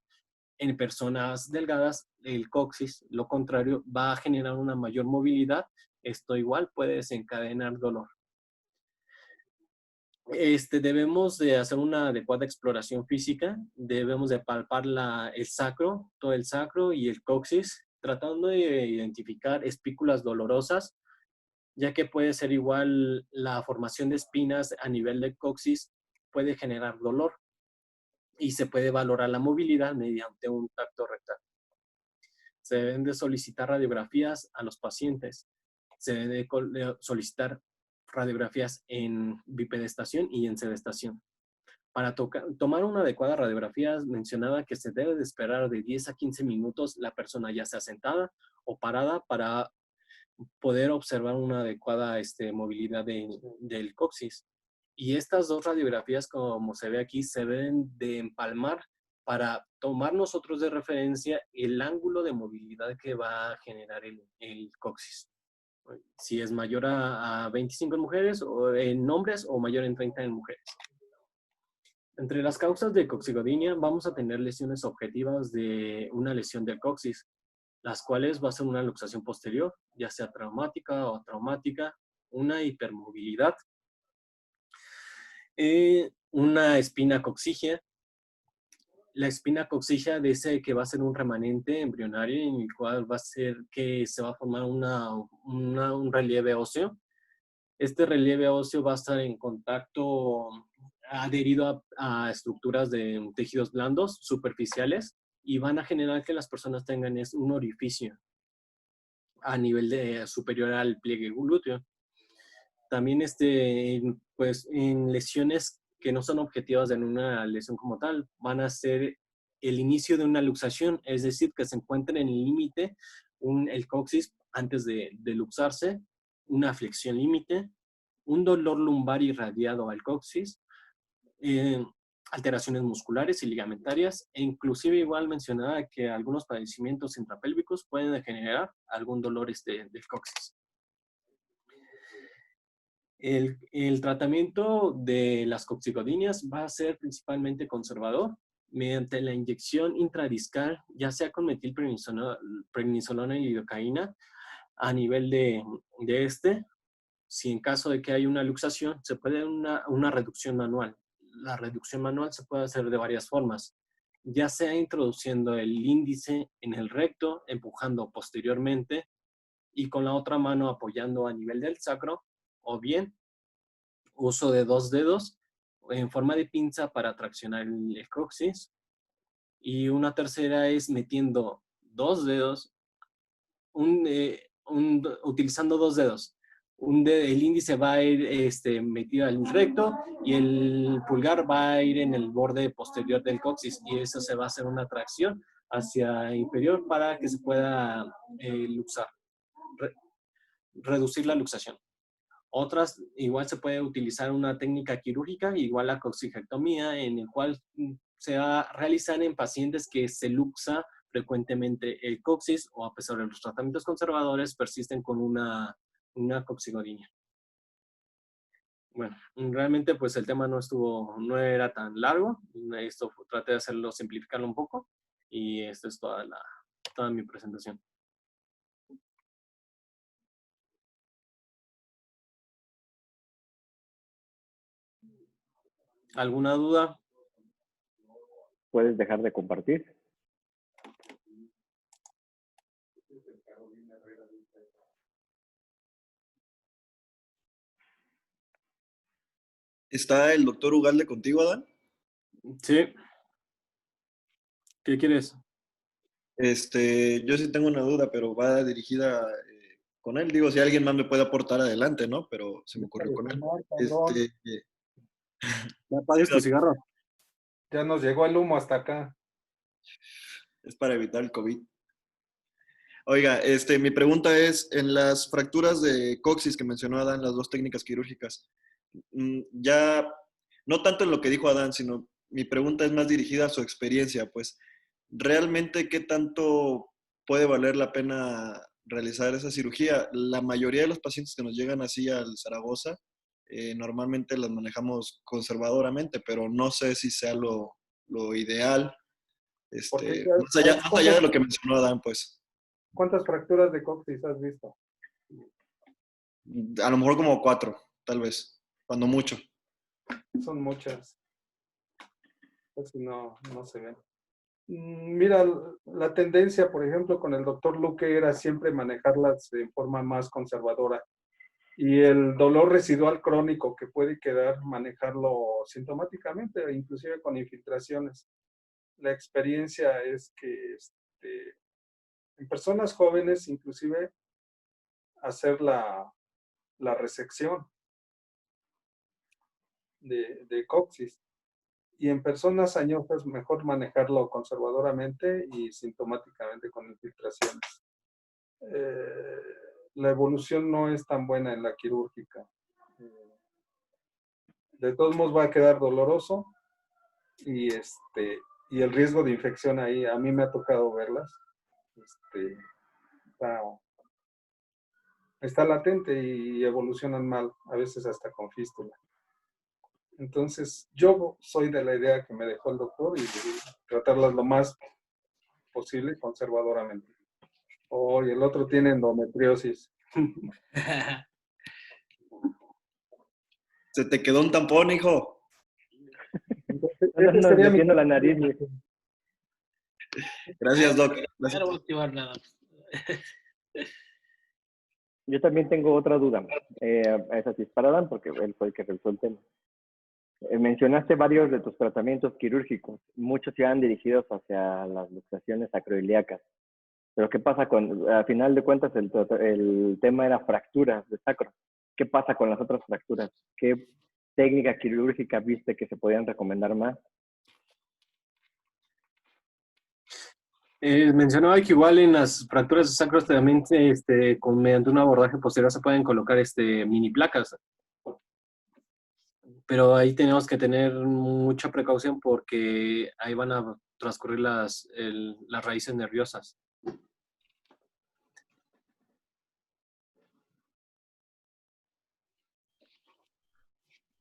En personas delgadas, el coxis, lo contrario, va a generar una mayor movilidad. Esto igual puede desencadenar dolor. Debemos de hacer una adecuada exploración física, debemos de palpar el sacro, todo el sacro y el coxis, tratando de identificar espículas dolorosas, ya que puede ser igual la formación de espinas a nivel del coxis, puede generar dolor y se puede valorar la movilidad mediante un tacto rectal. Se deben de solicitar radiografías a los pacientes, se debe de solicitar radiografías en bipedestación y en sedestación. Para tomar una adecuada radiografía, mencionaba que se debe de esperar de 10 a 15 minutos la persona ya sea sentada o parada para poder observar una adecuada movilidad del coxis. Y estas dos radiografías, como se ve aquí, se deben de empalmar para tomar nosotros de referencia el ángulo de movilidad que va a generar el coxis. Si es mayor a 25 en mujeres o en hombres o mayor en 30 en mujeres. Entre las causas de coxigodinia vamos a tener lesiones objetivas de una lesión del coxis, las cuales va a ser una luxación posterior, ya sea traumática o traumática, una hipermovilidad, una espina coxígea. La espina coxígea dice que va a ser un remanente embrionario en el cual va a ser que se va a formar un relieve óseo. Este relieve óseo va a estar en contacto adherido a estructuras de tejidos blandos superficiales y van a generar que las personas tengan un orificio a nivel superior al pliegue glúteo. También pues, en lesiones que no son objetivas de una lesión como tal, van a ser el inicio de una luxación, es decir, que se encuentren en el límite el coxis antes de luxarse, una flexión límite, un dolor lumbar irradiado al coxis, alteraciones musculares y ligamentarias, e inclusive igual mencionaba que algunos padecimientos intrapélvicos pueden generar algún dolor del coxis. El tratamiento de las coxigodinas va a ser principalmente conservador mediante la inyección intradiscal, ya sea con metilprednisolona y lidocaína a nivel de si en caso de que hay una luxación, se puede una reducción manual. La reducción manual se puede hacer de varias formas, ya sea introduciendo el índice en el recto, empujando posteriormente y con la otra mano apoyando a nivel del sacro, o bien uso de 2 dedos en forma de pinza para traccionar el coxis. Y una tercera es metiendo 2 dedos, utilizando 2 dedos. El índice va a ir metido al recto y el pulgar va a ir en el borde posterior del coxis, y eso se va a hacer una tracción hacia inferior para que se pueda luxar, reducir la luxación. Otras, igual se puede utilizar una técnica quirúrgica, igual la coxigectomía, en el cual se va a realizar en pacientes que se luxa frecuentemente el coxis, o a pesar de los tratamientos conservadores, persisten con una coxigodinia. Bueno, realmente pues el tema no era tan largo. Esto traté de hacerlo, simplificarlo un poco, y esto es toda mi presentación. ¿Alguna duda? ¿Puedes dejar de compartir? ¿Está el doctor Ugalde contigo, Adán? Sí. ¿Qué quieres? Yo sí tengo una duda, pero va dirigida con él. Digo, si alguien más me puede aportar adelante, ¿no? Pero se me ocurrió con él. ¿Ya apagues tu cigarro? Ya nos llegó el humo hasta acá. Es para evitar el COVID. Oiga, mi pregunta es, en las fracturas de coxis que mencionó Adán, las 2 técnicas quirúrgicas, ya, no tanto en lo que dijo Adán, sino mi pregunta es más dirigida a su experiencia, pues, ¿realmente qué tanto puede valer la pena realizar esa cirugía? La mayoría de los pacientes que nos llegan así al Zaragoza, normalmente las manejamos conservadoramente, pero no sé si sea lo ideal, más allá de lo que mencionó Adán, pues. ¿Cuántas fracturas de coxis has visto? A lo mejor como 4, tal vez, cuando mucho. Son muchas. Casi no se ven. Mira, la tendencia, por ejemplo, con el doctor Luque era siempre manejarlas de forma más conservadora. Y el dolor residual crónico que puede quedar, manejarlo sintomáticamente, inclusive con infiltraciones. La experiencia es que en personas jóvenes, inclusive, hacer la resección de coxis. Y en personas añosas, mejor manejarlo conservadoramente y sintomáticamente con infiltraciones. La evolución no es tan buena en la quirúrgica. De todos modos va a quedar doloroso y el riesgo de infección ahí, a mí me ha tocado verlas. Está latente y evolucionan mal, a veces hasta con fístula. Entonces, yo soy de la idea que me dejó el doctor y tratarlas lo más posible conservadoramente. Y el otro tiene endometriosis. Se te quedó un tampón, hijo. Andas metiendo la nariz. Gracias, Doc. Gracias. No voy a activar nada. Yo también tengo otra duda. Esa sí es para Dan, porque él fue el que resolvió el tema. Mencionaste varios de tus tratamientos quirúrgicos. Muchos iban dirigidos hacia las luxaciones sacroiliacas. Pero ¿qué pasa a final de cuentas, el tema era fracturas de sacro? ¿Qué pasa con las otras fracturas? ¿Qué técnica quirúrgica viste que se podían recomendar más? Mencionaba que igual en las fracturas de sacros también mediante un abordaje posterior se pueden colocar mini placas. Pero ahí tenemos que tener mucha precaución porque ahí van a transcurrir las raíces nerviosas.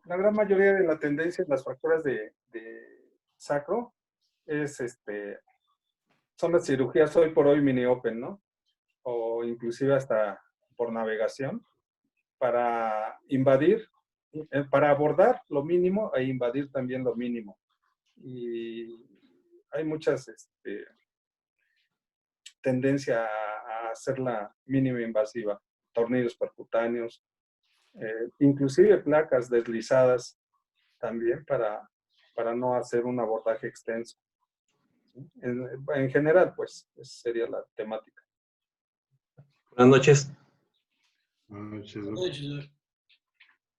La gran mayoría de la tendencia en las fracturas de sacro es son las cirugías hoy por hoy mini open, ¿no? O inclusive hasta por navegación. para invadir, para abordar lo mínimo e invadir también lo mínimo. Y hay muchas tendencia a hacerla mínima invasiva, tornillos percutáneos, inclusive placas deslizadas también para no hacer un abordaje extenso. En general, pues, esa sería la temática. Buenas noches. Buenas noches.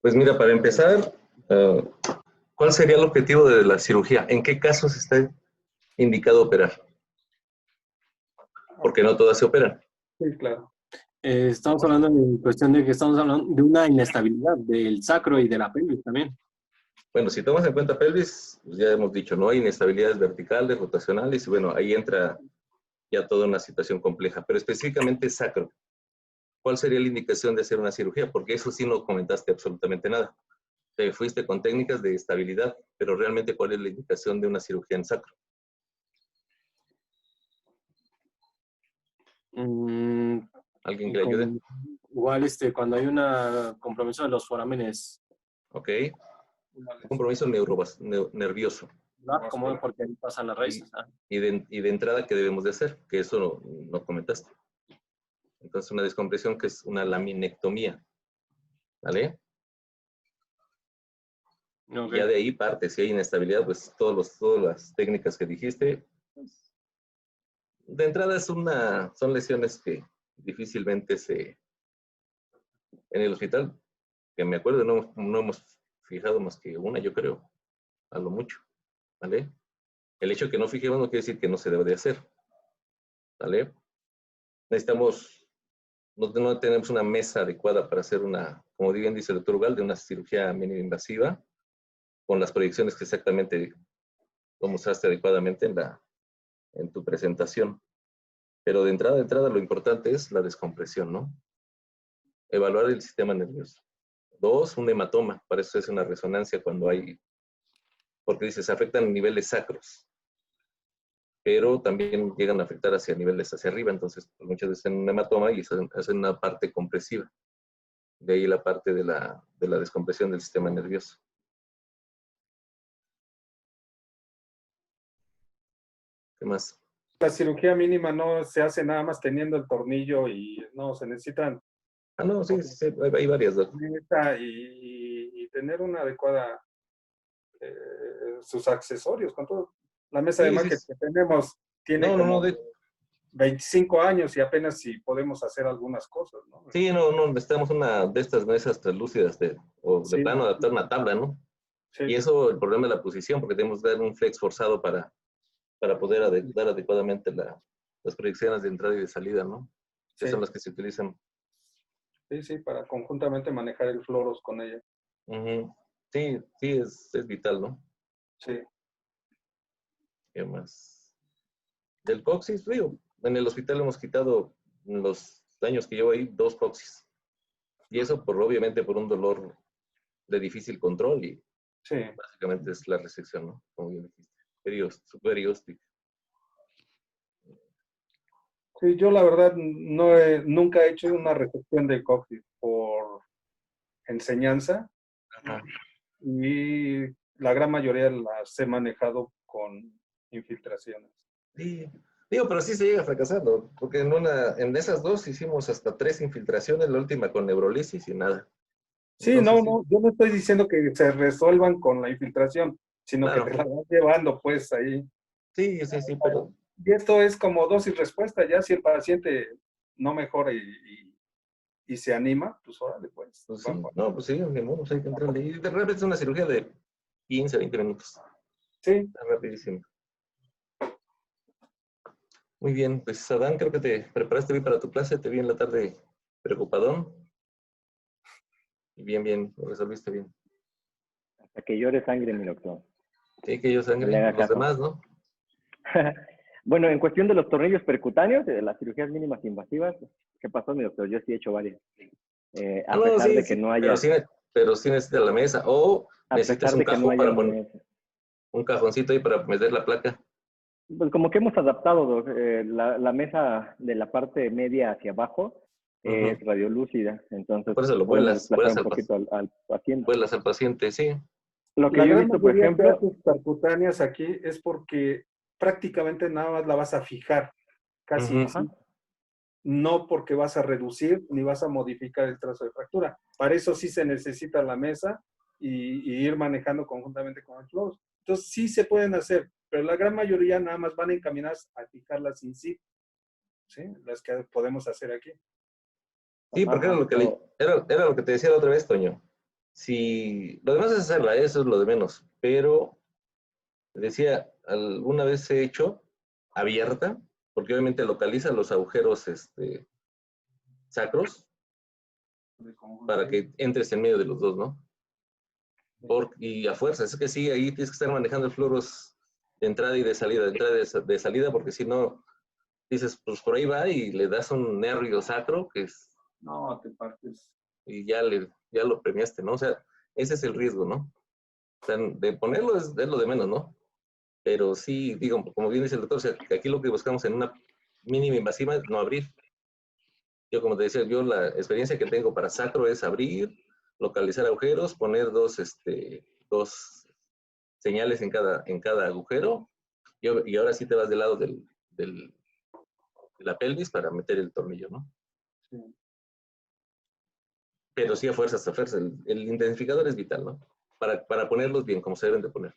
Pues mira, para empezar, ¿cuál sería el objetivo de la cirugía? ¿En qué casos está indicado operar? Porque no todas se operan. Sí, claro. Estamos hablando en cuestión de que estamos hablando de una inestabilidad del sacro y de la pelvis también. Bueno, si tomas en cuenta pelvis, pues ya hemos dicho, no hay inestabilidades verticales, rotacionales, y bueno, ahí entra ya toda una situación compleja. Pero específicamente sacro, ¿cuál sería la indicación de hacer una cirugía? Porque eso sí no comentaste absolutamente nada. Te fuiste con técnicas de estabilidad, pero realmente, ¿cuál es la indicación de una cirugía en sacro? ¿Alguien que le ayude? Igual cuando hay un compromiso de los forámenes. Ok. Un compromiso nervioso. ¿Verdad? Como porque ahí pasan las raíces. Y de entrada, ¿qué debemos de hacer? Que eso no comentaste. Entonces, una descompresión que es una laminectomía. ¿Vale? Okay. Ya de ahí parte, si hay inestabilidad, pues todas las técnicas que dijiste, pues, de entrada son lesiones que difícilmente en el hospital, que me acuerdo, no hemos fijado más que una, yo creo, a lo mucho, ¿vale? El hecho de que no fijemos no quiere decir que no se debe de hacer, ¿vale? No tenemos una mesa adecuada para hacer como bien dice el doctor Ugalde, una cirugía mínima invasiva, con las proyecciones que exactamente lo mostraste adecuadamente en tu presentación. Pero de entrada, lo importante es la descompresión, ¿no? Evaluar el sistema nervioso. 2, un hematoma. Para eso es una resonancia porque dices, se afectan niveles sacros, pero también llegan a afectar hacia niveles hacia arriba. Entonces, pues, muchas veces en un hematoma y es en una parte compresiva. De ahí la parte de la descompresión del sistema nervioso. ¿Qué más? La cirugía mínima no se hace nada más teniendo el tornillo y no, se necesitan. No, sí, hay varias. Y tener una adecuada, sus accesorios, con todo. La mesa de máquina que tenemos tiene 25 años y apenas si podemos hacer algunas cosas, ¿no? Sí, necesitamos una de estas mesas translúcidas de plano adaptar una tabla, ¿no? Sí. Y eso, el problema de la posición, porque tenemos que dar un flex forzado para poder dar adecuadamente las proyecciones de entrada y de salida, ¿no? Que son las que se utilizan. Sí, para conjuntamente manejar el floros con ella. Sí, es vital, ¿no? Sí. ¿Qué más? Del coxis, digo, en el hospital hemos quitado, en los años que llevo ahí, 2 coxis. Y eso, obviamente, por un dolor de difícil control y básicamente es la resección, ¿no? Como bien dijiste. Superióstica. Sí, yo la verdad nunca he hecho una resección de coxis por enseñanza. Ajá. Y la gran mayoría las he manejado con infiltraciones. Sí, digo, pero sí se llega a fracasar, ¿no? Porque en esas 2 hicimos hasta 3 infiltraciones, la última con neurolisis y nada. Sí, entonces, yo no estoy diciendo que se resuelvan con la infiltración, sino que te la vas llevando pues ahí. Sí, pero... Y esto es como dosis respuesta, ya si el paciente no mejora y se anima, pues órale, pues. Pues sí, pues sí, hay que entrarle. Y de repente es una cirugía de 15, 20 minutos. Sí. Está rapidísimo. Muy bien, pues Adán, creo que te preparaste bien para tu clase, te vi en la tarde preocupadón. Y bien, lo resolviste bien. Hasta que llore sangre, mi doctor. Sí, que yo sangre, los demás, ¿no? Bueno, en cuestión de los tornillos percutáneos, de las cirugías mínimas invasivas, ¿qué pasó, mi doctor? Yo sí he hecho varias. A pesar de que no haya... Pero sí necesitas la mesa. O necesitas un cajón para poner un cajoncito ahí para meter la placa. Pues como que hemos adaptado la mesa de la parte media hacia abajo, es radiolúcida, entonces Por eso lo podemos vuelas, desplazar un poquito al paciente. vuelas al paciente, sí. Lo que La yo he gran visto, por mayoría que ejemplo, haces percutáneas aquí es porque prácticamente nada más la vas a fijar, casi Ujú. in situ. No porque vas a reducir ni vas a modificar el trazo de fractura. Para eso sí se necesita la mesa y ir manejando conjuntamente con el fluoros. Entonces sí se pueden hacer, pero la gran mayoría nada más van encaminadas a fijarlas in situ, ¿sí? Las que podemos hacer aquí. Sí, porque era ajá, lo que, era lo que te decía la otra vez, Toño. Si lo demás es hacerla, eso es lo de menos. Pero decía, alguna vez he hecho abierta, porque obviamente localiza los agujeros sacros para que entres en medio de los dos, ¿no? Y a fuerza, es que sí, ahí tienes que estar manejando el fluoros de entrada y de salida, de entrada y de salida, porque si no, dices, pues por ahí va y le das un nervio sacro, que es, No, te partes. y ya lo premiaste, ¿no? O sea, ese es el riesgo, ¿no? O sea, de ponerlo es lo de menos, ¿no? Pero sí, digo, como bien dice el doctor, o sea, que aquí lo que buscamos en una mínima invasiva es no abrir. Yo, como te decía, yo la experiencia que tengo para sacro es abrir, localizar agujeros, poner dos señales en cada agujero, y ahora sí te vas del lado de la pelvis para meter el tornillo, ¿no? Sí. Pero sí a fuerzas, a fuerzas. El intensificador es vital, ¿no? Para ponerlos bien, como se deben de poner.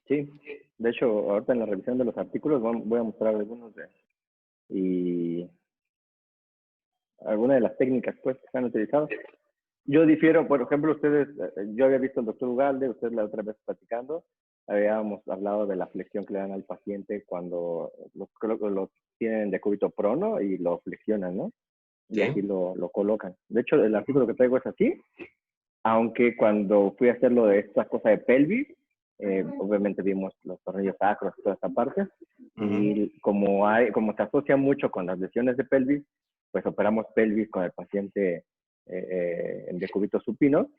sí. De hecho, ahorita en la revisión de los artículos voy a mostrar algunos y algunas de las técnicas pues que se han utilizado. Yo difiero, por ejemplo, ustedes, yo había visto al doctor Ugalde, ustedes la otra vez platicando, habíamos hablado de la flexión que le dan al paciente cuando lo tienen en decúbito prono y lo flexionan, ¿no? Y ¿Sí? aquí lo colocan. De hecho, el artículo que traigo es así, aunque cuando fui a hacer lo de esta cosa de pelvis, obviamente vimos los tornillos sacros y toda esta parte, y como se asocia mucho con las lesiones de pelvis, pues operamos pelvis con el paciente en decúbito supino,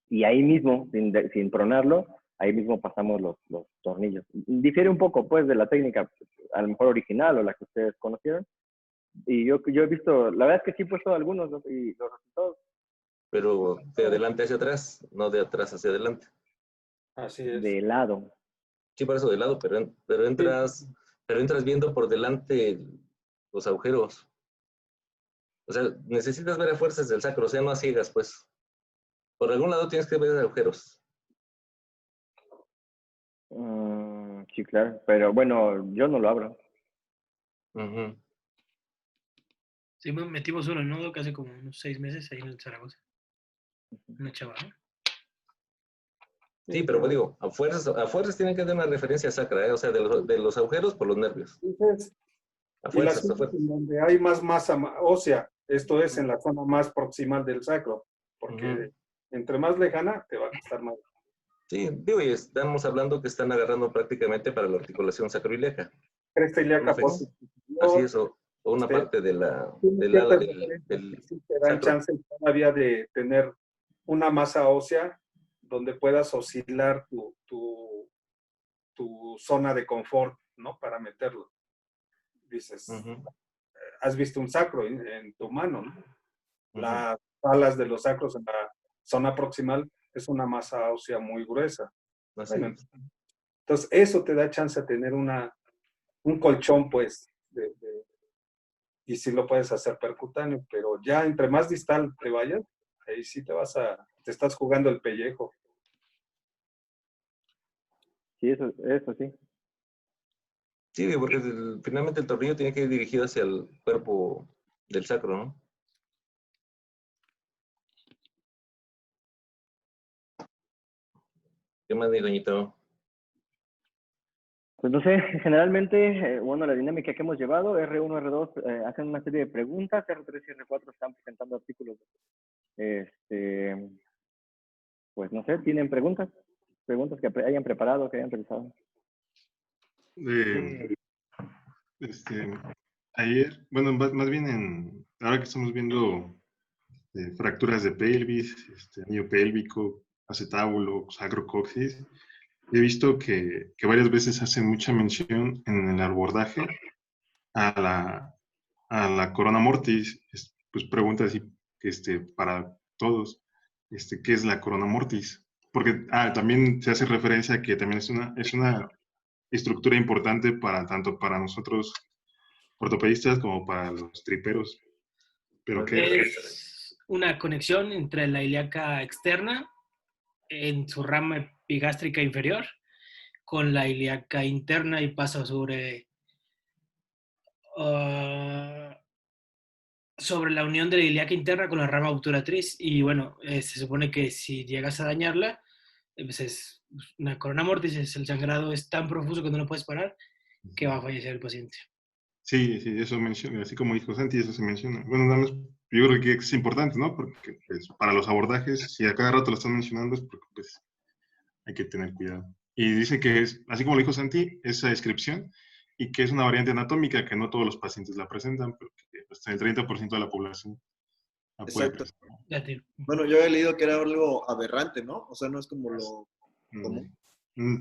y ahí mismo, sin pronarlo, ahí mismo pasamos los tornillos. Difiere un poco, pues, de la técnica, a lo mejor original o la que ustedes conocieron, y yo he visto, la verdad es que sí he puesto algunos y los resultados. Pero de adelante hacia atrás, no de atrás hacia adelante. Así es. De lado. Sí, por eso de lado, pero entras viendo por delante los agujeros. O sea, necesitas ver a fuerzas del sacro, o sea, no a ciegas, pues. Por algún lado tienes que ver agujeros. Sí, claro, pero bueno, yo no lo abro. Ujú. Sí, metimos uno, ¿no? Hace como unos 6 meses ahí en Zaragoza. Una chava, ¿no? Sí, pero digo, a fuerzas tienen que tener una referencia sacra, ¿eh? O sea, de los agujeros por los nervios. Entonces, A y las fuerzas, a zonas fuerzas. en donde hay más masa ósea, esto es en la zona más proximal del sacro, porque entre más lejana te va a costar más. Sí, digo, y estamos hablando que están agarrando prácticamente para la articulación sacroiliaca. Cresta ilíaca por Así es, o una parte tiene del ala ciertas del referencias que sí te dan sacro. chance todavía de tener una masa ósea donde puedas oscilar tu zona de confort, ¿no? Para meterlo. Dices, has visto un sacro en tu mano, ¿no? Las alas de los sacros en la zona proximal es una masa ósea muy gruesa. Así Bueno, es. entonces eso te da chance de tener un colchón, pues, y sí lo puedes hacer percutáneo, pero ya entre más distal te vayas, ahí sí te estás jugando el pellejo. Sí, eso sí. Sí, digo, porque finalmente el tornillo tiene que ir dirigido hacia el cuerpo del sacro, ¿no? ¿Qué más, Doñito? Pues no sé, generalmente, bueno, la dinámica que hemos llevado, R1, R2 hacen una serie de preguntas, R3 y R4 están presentando artículos. Pues no sé, ¿tienen preguntas? Preguntas que hayan preparado, que hayan realizado. Ayer, bueno, más bien ahora que estamos viendo fracturas de pelvis, anillo pélvico, acetábulo, sacrocoxis, he visto que varias veces hacen mucha mención en el abordaje a la corona mortis. Pues pregunta así, para todos, ¿qué es la corona mortis? Porque también se hace referencia a que también es una estructura importante tanto para nosotros ortopedistas como para los triperos. Pero ¿qué? Es una conexión entre la ilíaca externa en su rama epigástrica inferior con la ilíaca interna y pasa sobre la unión de la ilíaca interna con la rama obturatriz. Y bueno, se supone que si llegas a dañarla, pues es una corona mortis, el sangrado es tan profuso que no lo puedes parar, que va a fallecer el paciente. Sí, sí, eso menciona, así como dijo Santi, eso se menciona. Bueno, nada más, yo creo que es importante, ¿no? Porque pues, para los abordajes, si a cada rato lo están mencionando, es porque pues, hay que tener cuidado. Y dice que es, así como lo dijo Santi, esa descripción, y que es una variante anatómica que no todos los pacientes la presentan, porque hasta el 30% de la población la puede Exacto. presentar. Bueno, yo he leído que era algo aberrante, ¿no? O sea, no es como lo común.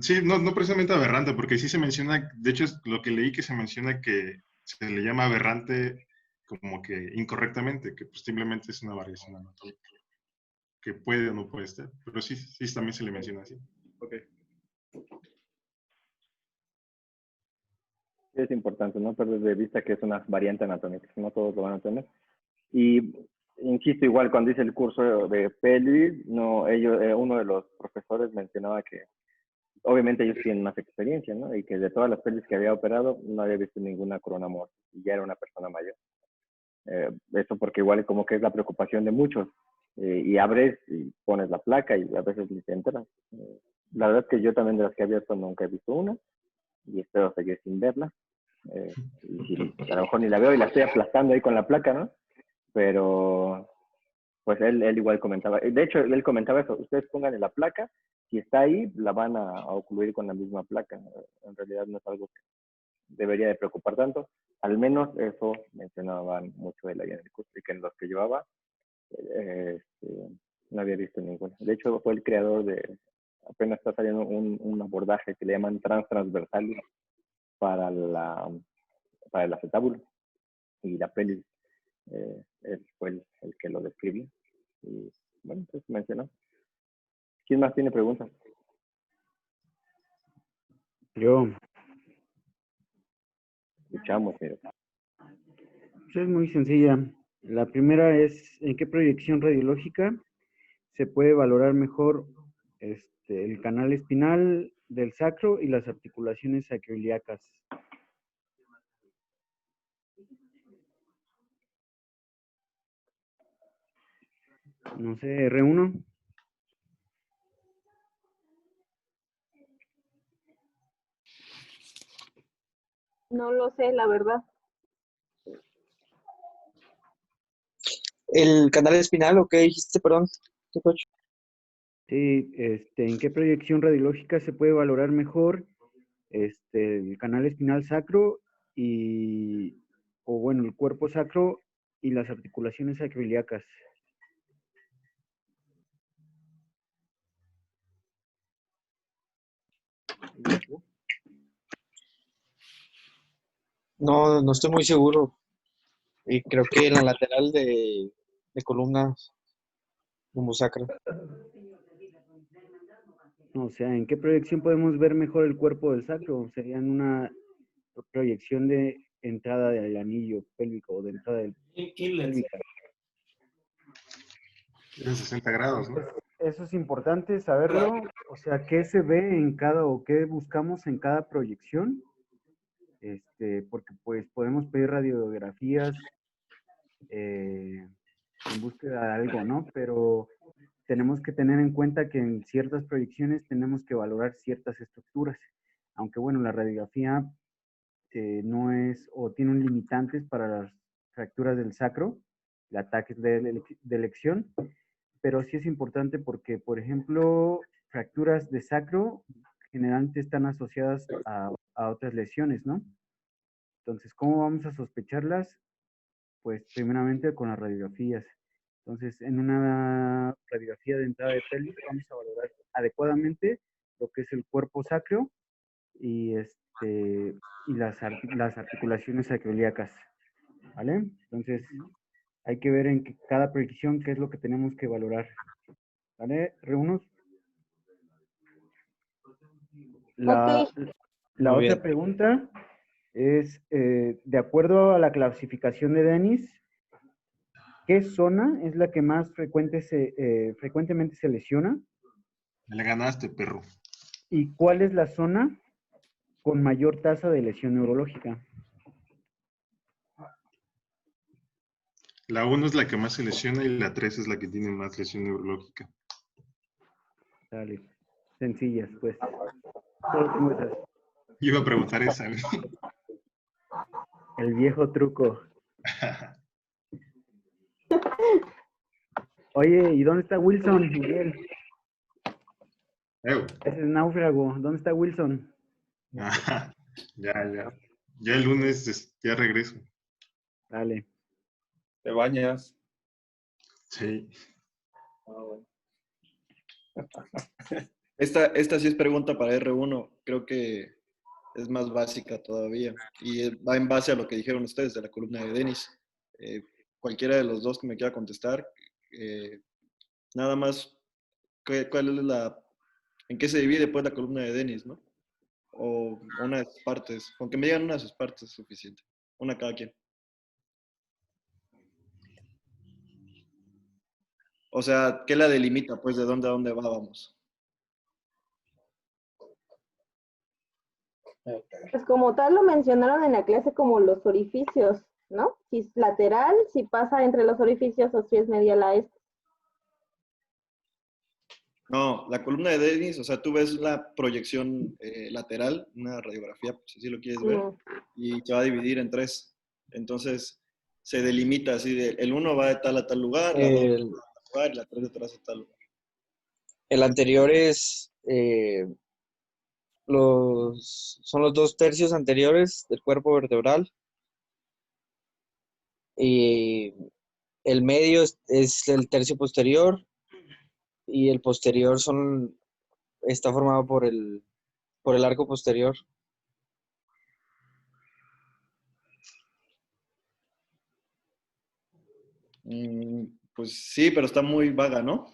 Sí, no precisamente aberrante, porque sí se menciona, de hecho es lo que leí que se menciona que se le llama aberrante como que incorrectamente, que pues simplemente es una variación anatómica, que puede o no puede estar, pero sí también se le menciona así. Ok. Es importante no perder de vista que es una variante anatómica, no todos lo van a tener. Y insisto, igual cuando hice el curso de pelvis, no, uno de los profesores mencionaba que obviamente ellos tienen más experiencia, ¿no? Y que de todas las pelvis que había operado, no había visto ninguna corona mortis, y ya era una persona mayor. Eso porque igual como que es la preocupación de muchos. Y abres y pones la placa y a veces ni te enteras. La verdad es que yo también de las que he abierto nunca he visto una y espero seguir sin verla. Y si, a lo mejor ni la veo y la estoy aplastando ahí con la placa, ¿no? Pero pues él igual comentaba, de hecho él comentaba eso, ustedes pongan en la placa, si está ahí la van a ocluir con la misma placa. En realidad no es algo que debería de preocupar tanto, al menos eso mencionaban mucho él ahí en el curso, y que en los que llevaba no había visto ninguna. De hecho fue el creador apenas está saliendo un abordaje que le llaman transversal para para el acetábulo y la pelvis. Él fue el que lo describió. Y bueno, pues mencionó. ¿Quién más tiene preguntas? Yo. Escuchamos, mire. Es muy sencilla. La primera es, ¿en qué proyección radiológica se puede valorar mejor el canal espinal del sacro y las articulaciones sacroiliacas? No sé, R1. No lo sé, la verdad. El canal espinal, ¿o qué dijiste? Perdón. ¿Qué coche? Sí, ¿en qué proyección radiológica se puede valorar mejor el canal espinal sacro o bueno, el cuerpo sacro y las articulaciones sacroiliacas? No estoy muy seguro. Y creo que en la lateral de columna lumbosacra. O sea, ¿en qué proyección podemos ver mejor el cuerpo del sacro? Sería en una proyección de entrada del anillo pélvico o de entrada del pélvica. En 60 grados, ¿no? Eso es importante saberlo. O sea, ¿qué se ve en cada o qué buscamos en cada proyección? Porque pues podemos pedir radiografías en búsqueda de algo, ¿no? Pero tenemos que tener en cuenta que en ciertas proyecciones tenemos que valorar ciertas estructuras. Aunque bueno, la radiografía no es o tiene un limitantes para las fracturas del sacro, el ataque de elección, pero sí es importante porque, por ejemplo, fracturas de sacro generalmente están asociadas a otras lesiones, ¿no? Entonces, ¿cómo vamos a sospecharlas? Pues primeramente con las radiografías. Entonces, en una radiografía de entrada de pelvis vamos a valorar adecuadamente lo que es el cuerpo sacro y, y las articulaciones sacroiliacas, ¿vale? Entonces, hay que ver en cada proyección qué es lo que tenemos que valorar, ¿vale? Reúnos. La Muy otra bien. pregunta es, de acuerdo a la clasificación de Dennis, ¿qué zona es la que más frecuentemente se lesiona? Me la ganaste, perro. ¿Y cuál es la zona con mayor tasa de lesión neurológica? La 1 es la que más se lesiona y la 3 es la que tiene más lesión neurológica. Dale. Sencillas, pues. Solo tengo esas. Iba a preguntar esa. güey. El viejo truco. Oye, ¿y dónde está Wilson, Miguel? Ew. Ese es náufrago. ¿Dónde está Wilson? Ah, ya. Ya el lunes ya regreso. Dale. ¿Te bañas? Sí. Esta sí es pregunta para R1. Creo que es más básica todavía. Y va en base a lo que dijeron ustedes de la columna de Denis. Cualquiera de los dos que me quiera contestar. Nada más, ¿cuál es en qué se divide pues la columna de Denis, ¿no? O una de sus partes. Con que me digan una de sus partes es suficiente. Una cada quien. O sea, ¿qué la delimita? Pues de dónde a dónde vamos. Pues como tal lo mencionaron en la clase como los orificios, ¿no? Si es lateral, si pasa entre los orificios o si es medial a este. No, la columna de Denis, o sea, tú ves la proyección lateral, una radiografía, pues, si así lo quieres ver, y se va a dividir en 3. Entonces, se delimita así de, el 1 va de tal a tal lugar, la 2 a tal lugar, y la 3 de atrás a tal lugar. El anterior es son los 2 tercios anteriores del cuerpo vertebral y el medio es el tercio posterior y el posterior está formado por el arco posterior. Pues sí, pero está muy vaga, ¿no?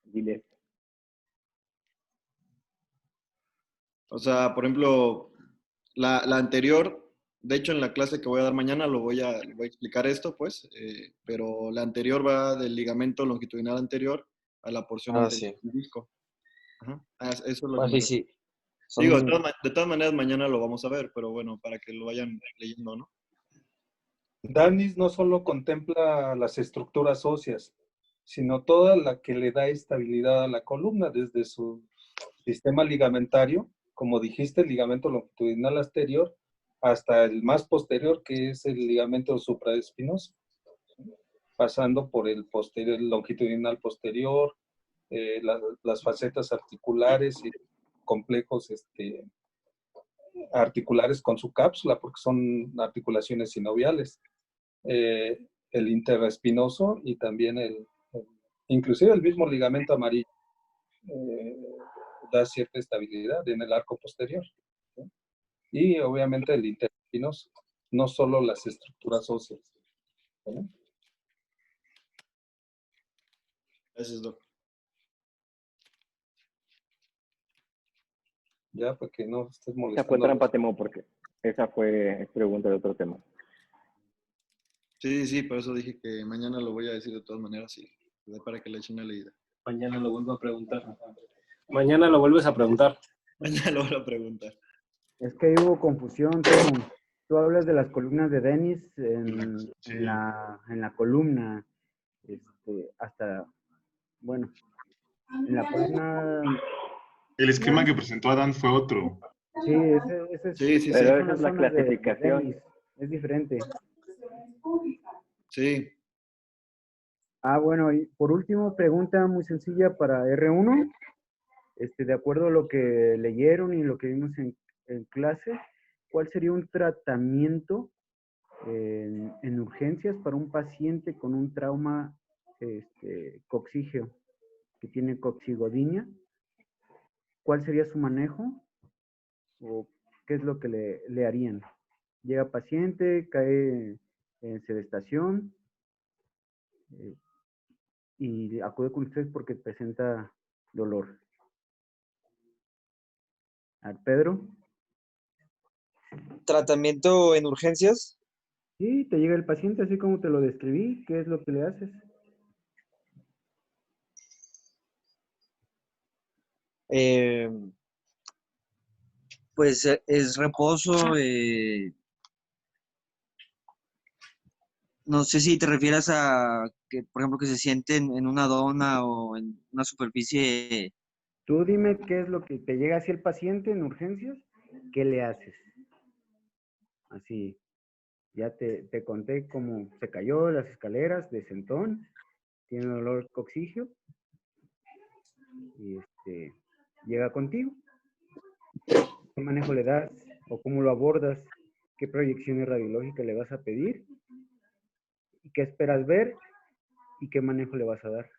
Dile. O sea, por ejemplo, la anterior, de hecho en la clase que voy a dar mañana voy a explicar esto, pues, pero la anterior va del ligamento longitudinal anterior a la porción del Sí. disco. Ajá. Eso es lo que Ah, me sí. Digo, de todas maneras mañana lo vamos a ver, pero bueno, para que lo vayan leyendo, ¿no? Danis no solo contempla las estructuras óseas, sino toda la que le da estabilidad a la columna, desde su sistema ligamentario, como dijiste, el ligamento longitudinal anterior, hasta el más posterior, que es el ligamento supraespinoso, pasando por el posterior, el longitudinal posterior, las facetas articulares y complejos articulares con su cápsula, porque son articulaciones sinoviales. El interespinoso y también inclusive el mismo ligamento amarillo da cierta estabilidad en el arco posterior, ¿sí? Y obviamente el interespinoso, no solo las estructuras óseas, ¿sí? Gracias, Doc. Ya, para que no estés Esa fue molestando. trampa, Temo, porque esa fue pregunta de otro tema. Sí, por eso dije que mañana lo voy a decir de todas maneras y para que le echen una leída. Mañana lo vuelvo a preguntar. Mañana lo vuelves a preguntar. Mañana lo voy a preguntar. Es que ahí hubo confusión, Temo. Tú hablas de las columnas de Dennis en la columna, hasta, bueno, en la columna... El esquema que presentó Adán fue otro. Sí, ese es, Sí. Pero son esa las es la zonas de clasificación. Dennis, es diferente. Sí. Bueno, y por último, pregunta muy sencilla para R1. De acuerdo a lo que leyeron y lo que vimos en clase, ¿cuál sería un tratamiento en urgencias para un paciente con un trauma coxígeo que tiene coxigodinia, ¿cuál sería su manejo? ¿O qué es lo que le harían? Llega paciente, cae en sedestación y acude con ustedes porque presenta dolor. ¿A Pedro? ¿Tratamiento en urgencias? Sí, te llega el paciente así como te lo describí. ¿Qué es lo que le haces? Pues es reposo. No sé si te refieres a que, por ejemplo, que se siente en una dona o en una superficie. Tú dime qué es lo que te llega así el paciente en urgencias, ¿qué le haces? Así, ya te conté cómo se cayó las escaleras de sentón, tiene dolor coxígeo y llega contigo. ¿Qué manejo le das o cómo lo abordas? ¿Qué proyecciones radiológicas le vas a pedir? ¿Y qué esperas ver? ¿Y qué manejo le vas a dar?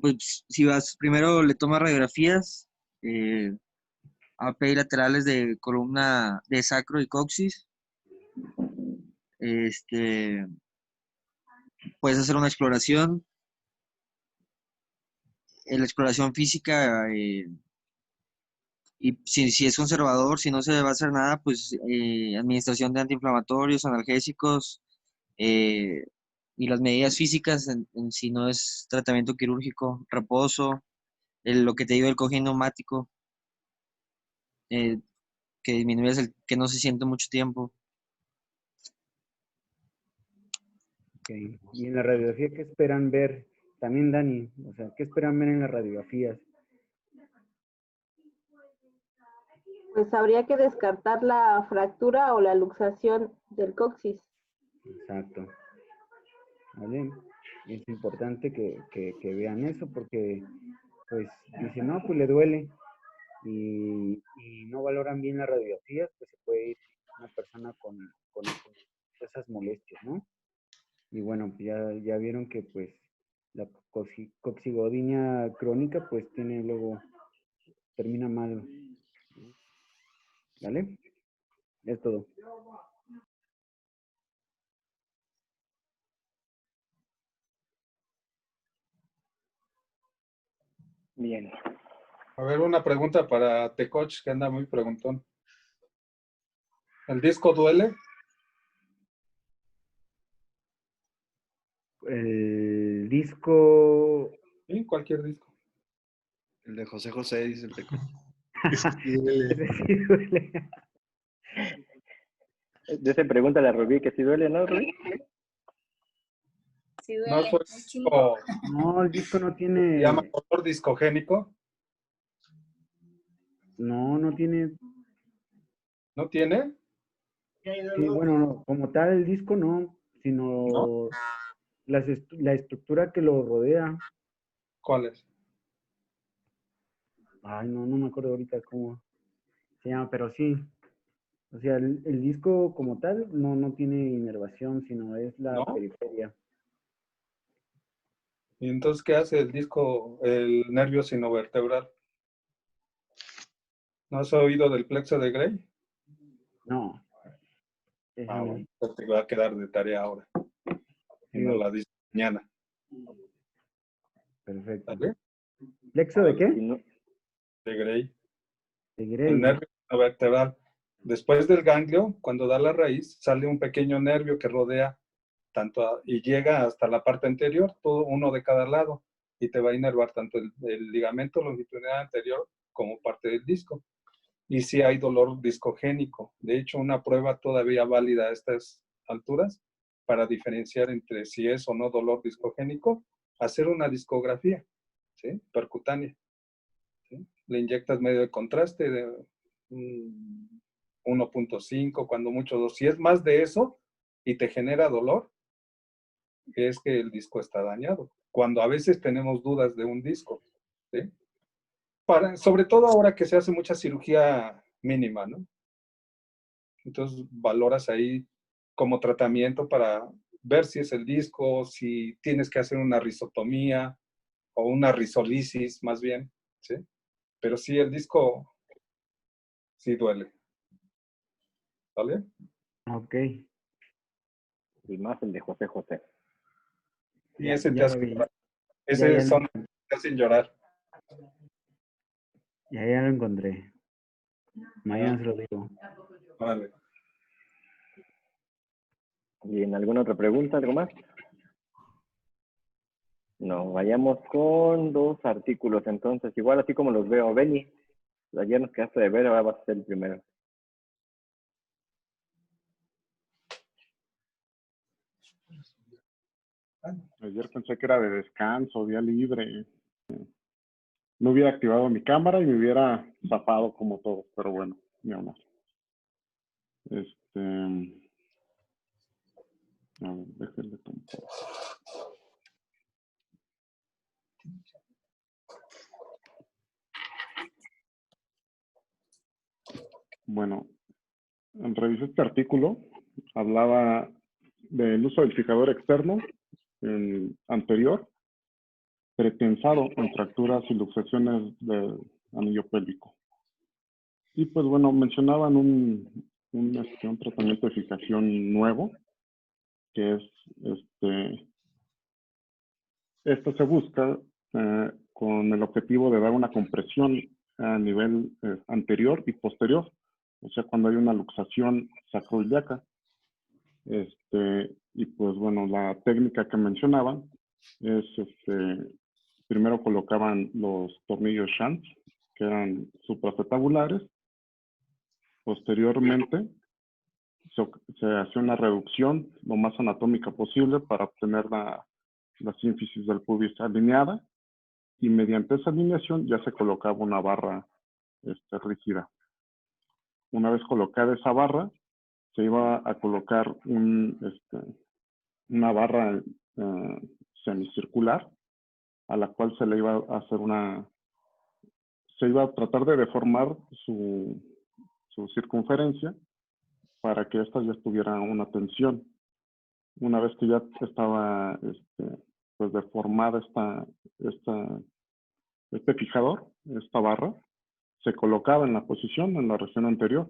Pues si vas, primero le tomas radiografías, API laterales de columna de sacro y coxis. Puedes hacer una exploración. En la exploración física, y si es conservador, si no se va a hacer nada, pues administración de antiinflamatorios, analgésicos, y las medidas físicas, si no es tratamiento quirúrgico, reposo, lo que te digo, el cojín neumático, que disminuyas que no se siente mucho tiempo. Okay. Y en la radiografía, ¿qué esperan ver? También, Dani, o sea, ¿qué esperan ver en las radiografías? Pues habría que descartar la fractura o la luxación del coxis. Exacto. ¿Vale? Es importante que vean eso porque, pues, dicen, no, pues le duele y no valoran bien las radiografías, pues se puede ir una persona con esas molestias, ¿no? Y bueno, ya vieron que, pues, la coxigodinia crónica, pues, termina mal. ¿Vale? Es todo. Bien. A ver, una pregunta para Tecoch, que anda muy preguntón. ¿El disco duele? El disco... Sí, cualquier disco. El de José José, dice el Teco. Sí duele. De esa pregunta la Rubí, que si duele, ¿no, Rubí? Sí ¿No duele, fue un chingo. No, el disco no se tiene... llama dolor discogénico? No tiene... ¿No tiene? Sí, bueno, no, como tal el disco no, ¿No? sino la estructura que lo rodea. ¿Cuál es? Ay, no me acuerdo ahorita cómo se llama, pero sí. O sea, el disco como tal no tiene inervación, sino es la ¿No? periferia. ¿Y entonces qué hace el disco, el nervio sinovertebral? ¿No has oído del plexo de Gray? No. Ese no. Bueno, pues te va a quedar de tarea ahora. Y Sí, no la dices mañana. perfecto. ¿Vale? ¿Plexo de qué? De Gray. De El Gray. nervio sinovertebral. Después del ganglio, cuando da la raíz, sale un pequeño nervio que rodea y llega hasta la parte anterior, todo uno de cada lado, y te va a inervar tanto el ligamento longitudinal anterior como parte del disco. Y si hay dolor discogénico. De hecho, una prueba todavía válida a estas alturas para diferenciar entre si es o no dolor discogénico, hacer una discografía, ¿sí? Percutánea. ¿Sí? Le inyectas medio de contraste de 1.5, cuando mucho 2. Si es más de eso y te genera dolor, es que el disco está dañado. Cuando a veces tenemos dudas de un disco, ¿sí? Sobre todo ahora que se hace mucha cirugía mínima, ¿no? Entonces valoras ahí como tratamiento para ver si es el disco, si tienes que hacer una risotomía o una risolisis más bien, ¿sí? Pero sí, el disco sí duele. ¿Vale? Ok, Y más el de José José. Y ya, ese te ya hace lo vi. llorar. Ya, Ese ya, son, te hacen llorar. ya lo encontré. Mañana se lo digo. Vale. ¿Y en alguna otra pregunta, algo más? No, vayamos con 2 artículos entonces, igual así como los veo. Benny, ayer nos quedaste de ver, ahora vas a ser el primero. Ayer pensé que era de descanso, día libre. No hubiera activado mi cámara y me hubiera zafado como todo, pero bueno, mi honor. A ver, déjenle tomar. Bueno, revisé este artículo, hablaba del uso del fijador externo anterior, pretensado en fracturas y luxaciones del anillo pélvico. Y pues bueno, mencionaban un tratamiento de fijación nuevo, que es esto se busca con el objetivo de dar una compresión a nivel anterior y posterior, o sea, cuando hay una luxación sacroiliaca. Y pues bueno, la técnica que mencionaban es, primero colocaban los tornillos shunt, que eran supracetabulares. Posteriormente, se hacía una reducción lo más anatómica posible para obtener la sínfisis del pubis alineada, y mediante esa alineación ya se colocaba una barra rígida. Una vez colocada esa barra, se iba a colocar una barra semicircular, a la cual se le iba a hacer se iba a tratar de deformar su circunferencia para que ésta ya estuviera una tensión. Una vez que ya estaba pues deformada este fijador, esta barra, se colocaba en la posición, en la región anterior.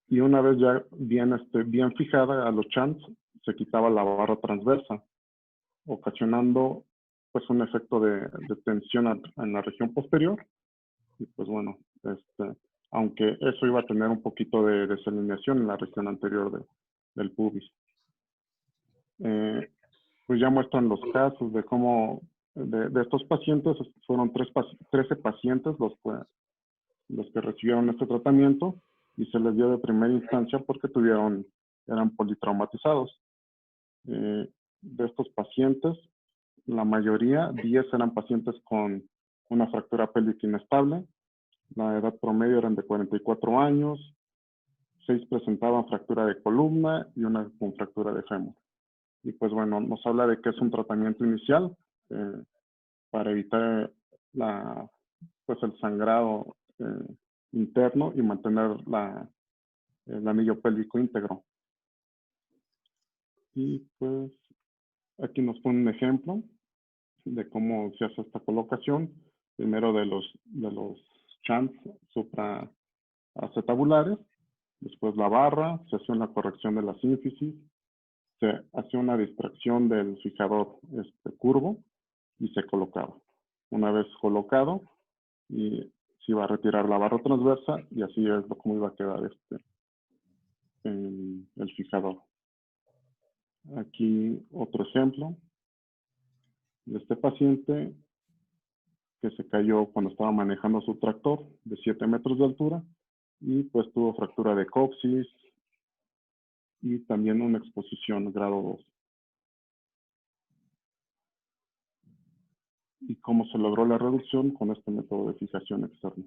Y una vez ya bien fijada a los shunts, se quitaba la barra transversa, ocasionando pues un efecto de tensión en la región posterior. Y pues bueno, aunque eso iba a tener un poquito de desalineación en la región anterior del pubis. Pues ya muestran los casos de cómo de estos pacientes. Fueron 13 pacientes los que recibieron este tratamiento, y se les dio de primera instancia porque eran politraumatizados. De estos pacientes, la mayoría, 10 eran pacientes con una fractura pélvica inestable. La edad promedio eran de 44 años, 6 presentaban fractura de columna y una con fractura de fémur. Y pues bueno, nos habla de que es un tratamiento inicial para evitar el sangrado interno y mantener el anillo pélvico íntegro. Y pues aquí nos pone un ejemplo de cómo se hace esta colocación. Primero de los shunts supracetabulares, después la barra, se hace una corrección de la sínfisis, se hace una distracción del fijador curvo y se colocaba. Una vez colocado, y se iba a retirar la barra transversa, y así es como iba a quedar el fijador. Aquí otro ejemplo de este paciente que se cayó cuando estaba manejando su tractor de 7 metros de altura, y pues tuvo fractura de coxis y también una exposición grado 2. Y cómo se logró la reducción con este método de fijación externa.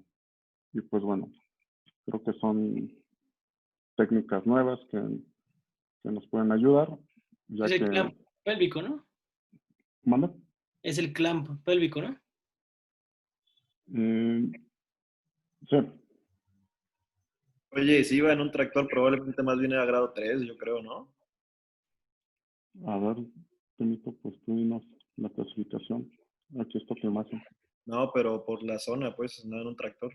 Y pues bueno, creo que son técnicas nuevas que nos pueden ayudar. Ya es el que, clamp pélvico, ¿no? ¿Manda? Es el clamp pélvico, ¿no? Sí. Oye, si iba en un tractor, probablemente más bien era grado 3, yo creo, ¿no? A ver, Benito, pues tú dinos la clasificación. Aquí está tu imagen. No, pero por la zona, pues, no en un tractor.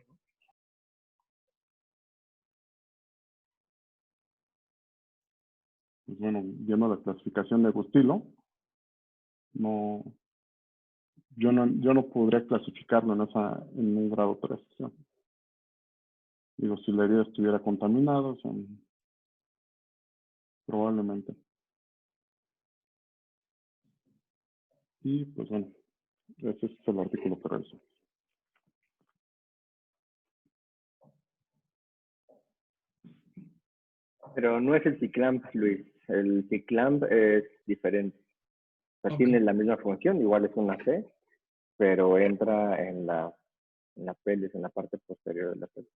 Pues bueno, viendo la clasificación de Gustilo, no, yo no podría clasificarlo en un grado 3. O sea, digo, si la herida estuviera contaminada, o sea, probablemente. Y pues bueno, ese es el artículo para eso. Pero no es el Ciclamp, Luis. El Ciclamp es diferente. O sea, tiene la misma función, igual es una C, pero entra en la pelvis, en la parte posterior de la pelvis.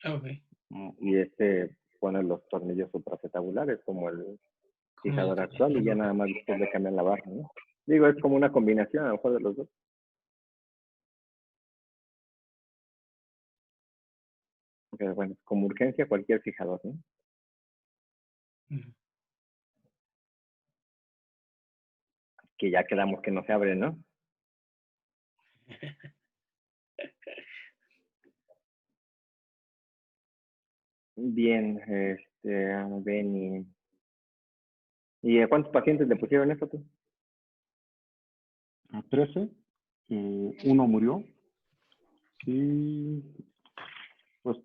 Ok. Y este pone los tornillos supracetabulares como el Como fijador el- actual y ya nada más después le cambian la barra, ¿no? Digo, es como una combinación a lo mejor de los dos. Pero bueno, como urgencia cualquier fijador, ¿no? Ujú. Que ya quedamos que no se abre, ¿no? Bien, Benny. ¿Y a cuántos pacientes le pusieron esto tú? A 13, uno murió y pues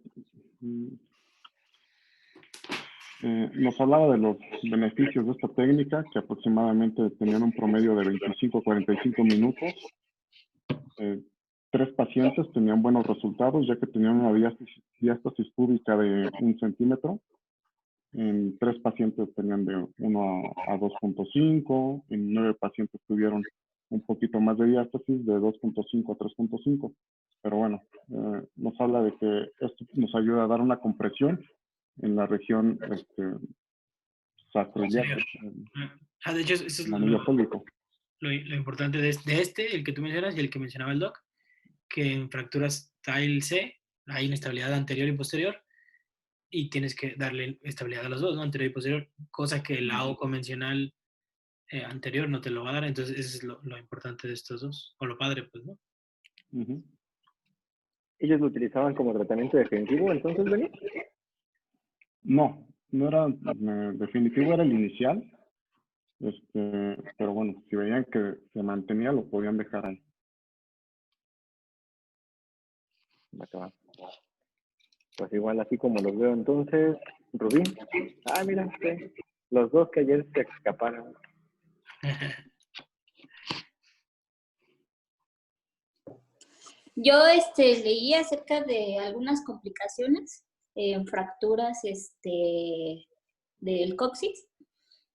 nos hablaba de los beneficios de esta técnica, que aproximadamente tenían un promedio de 25 a 45 minutos. 3 pacientes tenían buenos resultados, ya que tenían una diástasis púbica de 1 centímetro. En 3 pacientes tenían de 1 a 2.5, en 9 pacientes tuvieron un poquito más de diástasis, de 2.5 a 3.5. Pero bueno, nos habla de que esto nos ayuda a dar una compresión en la región sacroiliaca, De hecho, eso es el anillo pélvico. lo importante de este, el que tú mencionas y el que mencionaba el doc, que en fracturas TILE C hay inestabilidad anterior y posterior y tienes que darle estabilidad a los dos, ¿no? Anterior y posterior, cosa que el AO convencional anterior no te lo va a dar, entonces eso es lo importante de estos dos, o lo padre, pues, ¿no? ¿Ellos lo utilizaban como tratamiento definitivo entonces, Benny? No, no era definitivo, era el inicial. Pero bueno, si veían que se mantenía, lo podían dejar ahí. Pues igual así como los veo entonces, Rubí. Ah, mira, sí, los dos que ayer se escaparon. Yo leí acerca de algunas complicaciones en fracturas del coxis,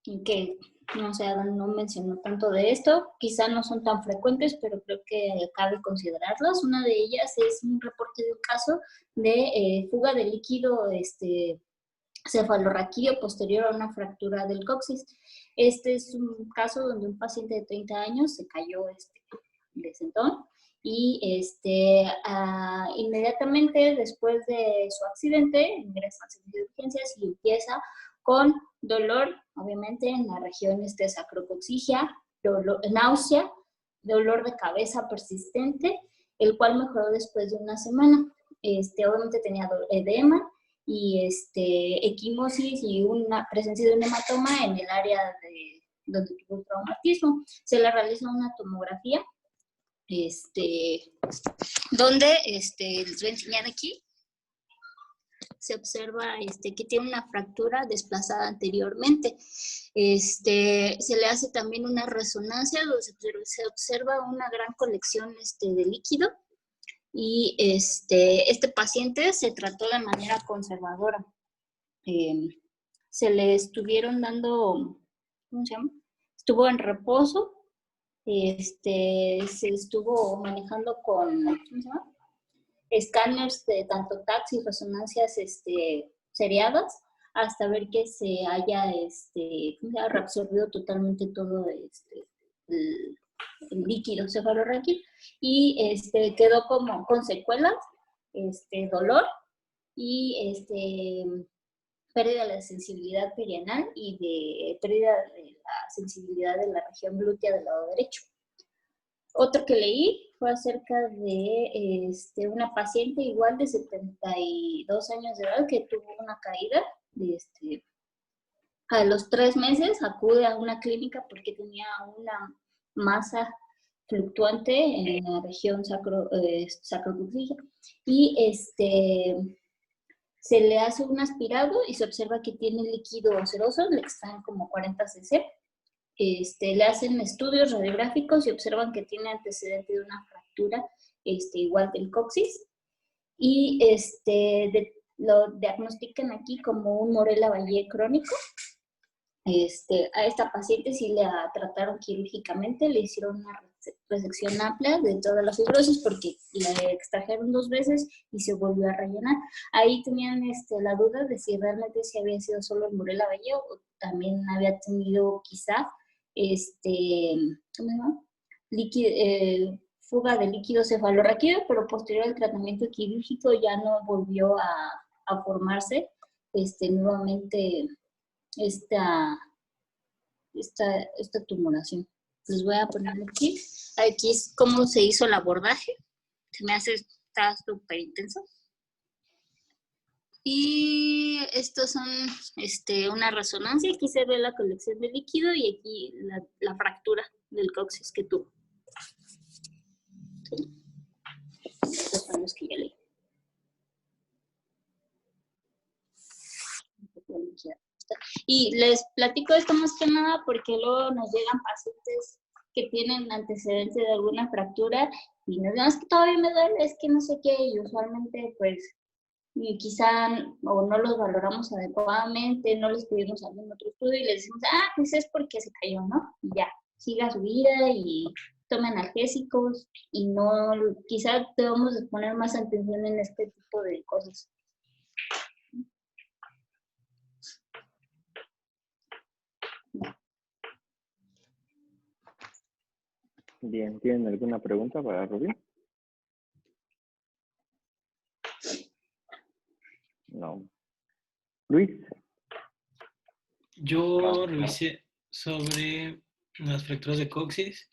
que no sé, Adán no mencionó tanto de esto, quizá no son tan frecuentes, pero creo que cabe considerarlas. Una de ellas es un reporte de un caso de fuga de líquido cefalorraquídeo posterior a una fractura del coxis. Este es un caso donde un paciente de 30 años se cayó de sentón y inmediatamente después de su accidente ingresa al servicio de urgencias y empieza con dolor, obviamente en la región sacrocoxigia, náusea, dolor de cabeza persistente, el cual mejoró después de una semana. Obviamente tenía edema y equimosis y una presencia de un hematoma en el área donde tuvo el traumatismo. Se le realiza una tomografía donde les voy a enseñar aquí. Se observa que tiene una fractura desplazada anteriormente. Se le hace también una resonancia donde se observa una gran colección de líquido y este paciente se trató de manera conservadora. Se le estuvieron dando, ¿cómo se llama? Estuvo en reposo, se estuvo manejando con, ¿cómo se llama? Escáneres de tanto TACS y resonancias seriadas hasta ver que se haya reabsorbido totalmente todo el líquido cefalorraquídeo y quedó como con secuelas, dolor y pérdida de la sensibilidad perianal y de pérdida de la sensibilidad de la región glútea del lado derecho. Otro que leí fue acerca de una paciente igual de 72 años de edad que tuvo una caída. A los 3 meses acude a una clínica porque tenía una masa fluctuante en la región sacrocoxígea y se le hace un aspirado y se observa que tiene líquido seroso, le extraen como 40 cc. Le hacen estudios radiográficos y observan que tiene antecedente de una fractura igual del coxis y lo diagnostican aquí como un Morella-Vallée crónico. A esta paciente sí la trataron quirúrgicamente, le hicieron una resección amplia de toda la fibrosis porque la extrajeron 2 veces y se volvió a rellenar. Ahí tenían la duda de si realmente sí había sido solo el Morella-Vallée o también había tenido quizá ¿cómo se llama? Fuga de líquido cefalorraquídeo, pero posterior al tratamiento quirúrgico ya no volvió a formarse nuevamente esta tumoración. Les voy a poner aquí. Aquí es cómo se hizo el abordaje. Se me hace, está súper intenso. Y estos son una resonancia. Aquí se ve la colección de líquido y aquí la fractura del coxis que tuvo. ¿Sí? Estos son los que ya leí. Y les platico esto más que nada porque luego nos llegan pacientes que tienen antecedentes de alguna fractura y nos dicen, es que todavía me duele, es que no sé qué, y usualmente pues y quizá o no los valoramos adecuadamente, no les pedimos algún otro estudio y les decimos, pues es porque se cayó, ¿no? Y ya, siga su vida y tome analgésicos y no, quizá debemos de poner más atención en este tipo de cosas. Bien, ¿tienen alguna pregunta para Rubí? No. Luis. Yo revisé sobre las fracturas de coxis,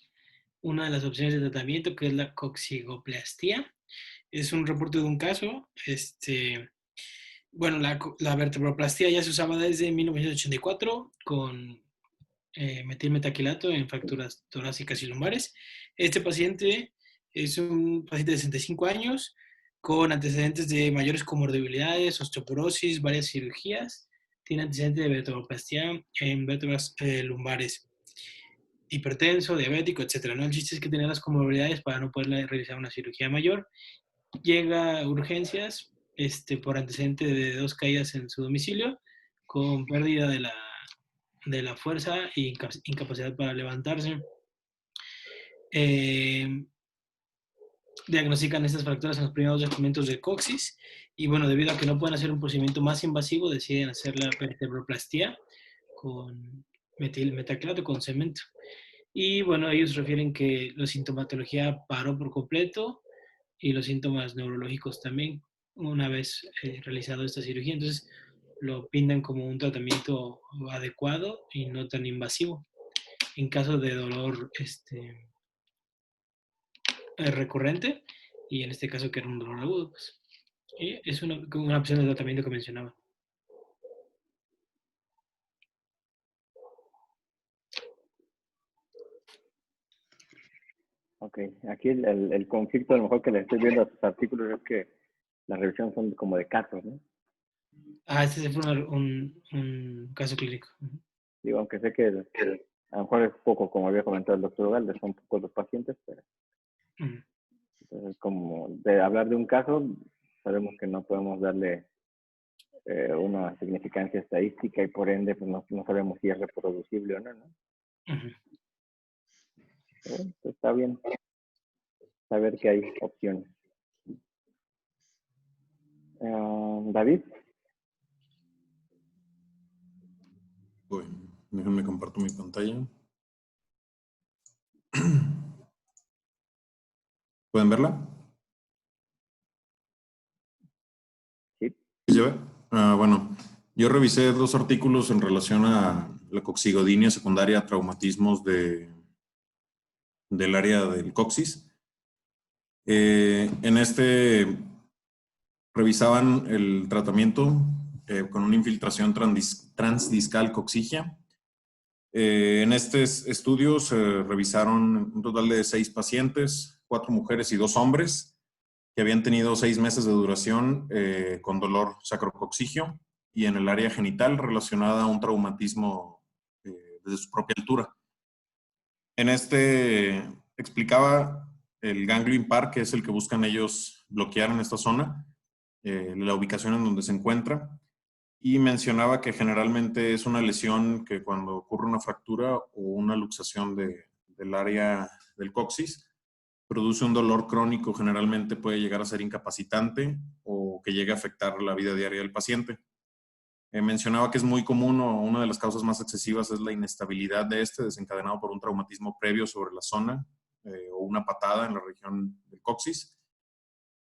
una de las opciones de tratamiento que es la coxigoplastia. Es un reporte de un caso. Bueno, la vertebroplastia ya se usaba desde 1984 con metilmetaquilato en fracturas torácicas y lumbares. Este paciente es un paciente de 65 años con antecedentes de mayores comorbilidades, osteoporosis, varias cirugías. Tiene antecedentes de vertebroplastia en vértebras lumbares. Hipertenso, diabético, etc. ¿No? El chiste es que tenía las comorbilidades para no poder realizar una cirugía mayor. Llega a urgencias por antecedente de 2 caídas en su domicilio con pérdida de la fuerza e incapacidad para levantarse. Diagnostican estas fracturas en los primeros documentos de coxis y bueno, debido a que no pueden hacer un procedimiento más invasivo, deciden hacer la vertebroplastia con metilmetacrilato, con cemento. Y bueno, ellos refieren que la sintomatología paró por completo y los síntomas neurológicos también una vez realizado esta cirugía. Entonces lo pintan como un tratamiento adecuado y no tan invasivo. En caso de dolor recurrente, y en este caso que era un dolor agudo, pues. Y es una opción de tratamiento que mencionaba. Ok, aquí el conflicto a lo mejor que le estoy viendo a tus artículos es que las revisiones son como de casos, ¿no? Este fue un caso clínico. Digo, aunque sé que a lo mejor es poco, como había comentado el doctor Ugalde, son pocos los pacientes, pero entonces, como de hablar de un caso, sabemos que no podemos darle una significancia estadística y por ende pues no sabemos si es reproducible o no, ¿no? Bueno, pues está bien saber que hay opciones. David. Bueno, déjenme comparto mi pantalla. ¿Pueden verla? Sí. lleve. Bueno, yo revisé 2 artículos en relación a la coxigodinia secundaria a traumatismos del área del coxis. En este revisaban el tratamiento con una infiltración transdiscal coxigia. En estos estudios se revisaron un total de 6 pacientes, 4 mujeres y 2 hombres, que habían tenido 6 meses de duración con dolor sacrocoxigio y en el área genital relacionada a un traumatismo desde su propia altura. En este explicaba el ganglio impar, que es el que buscan ellos bloquear en esta zona, la ubicación en donde se encuentra, y mencionaba que generalmente es una lesión que cuando ocurre una fractura o una luxación del área del coxis, produce un dolor crónico, generalmente puede llegar a ser incapacitante o que llegue a afectar la vida diaria del paciente. Mencionaba que es muy común o una de las causas más excesivas es la inestabilidad de desencadenado por un traumatismo previo sobre la zona o una patada en la región del coxis.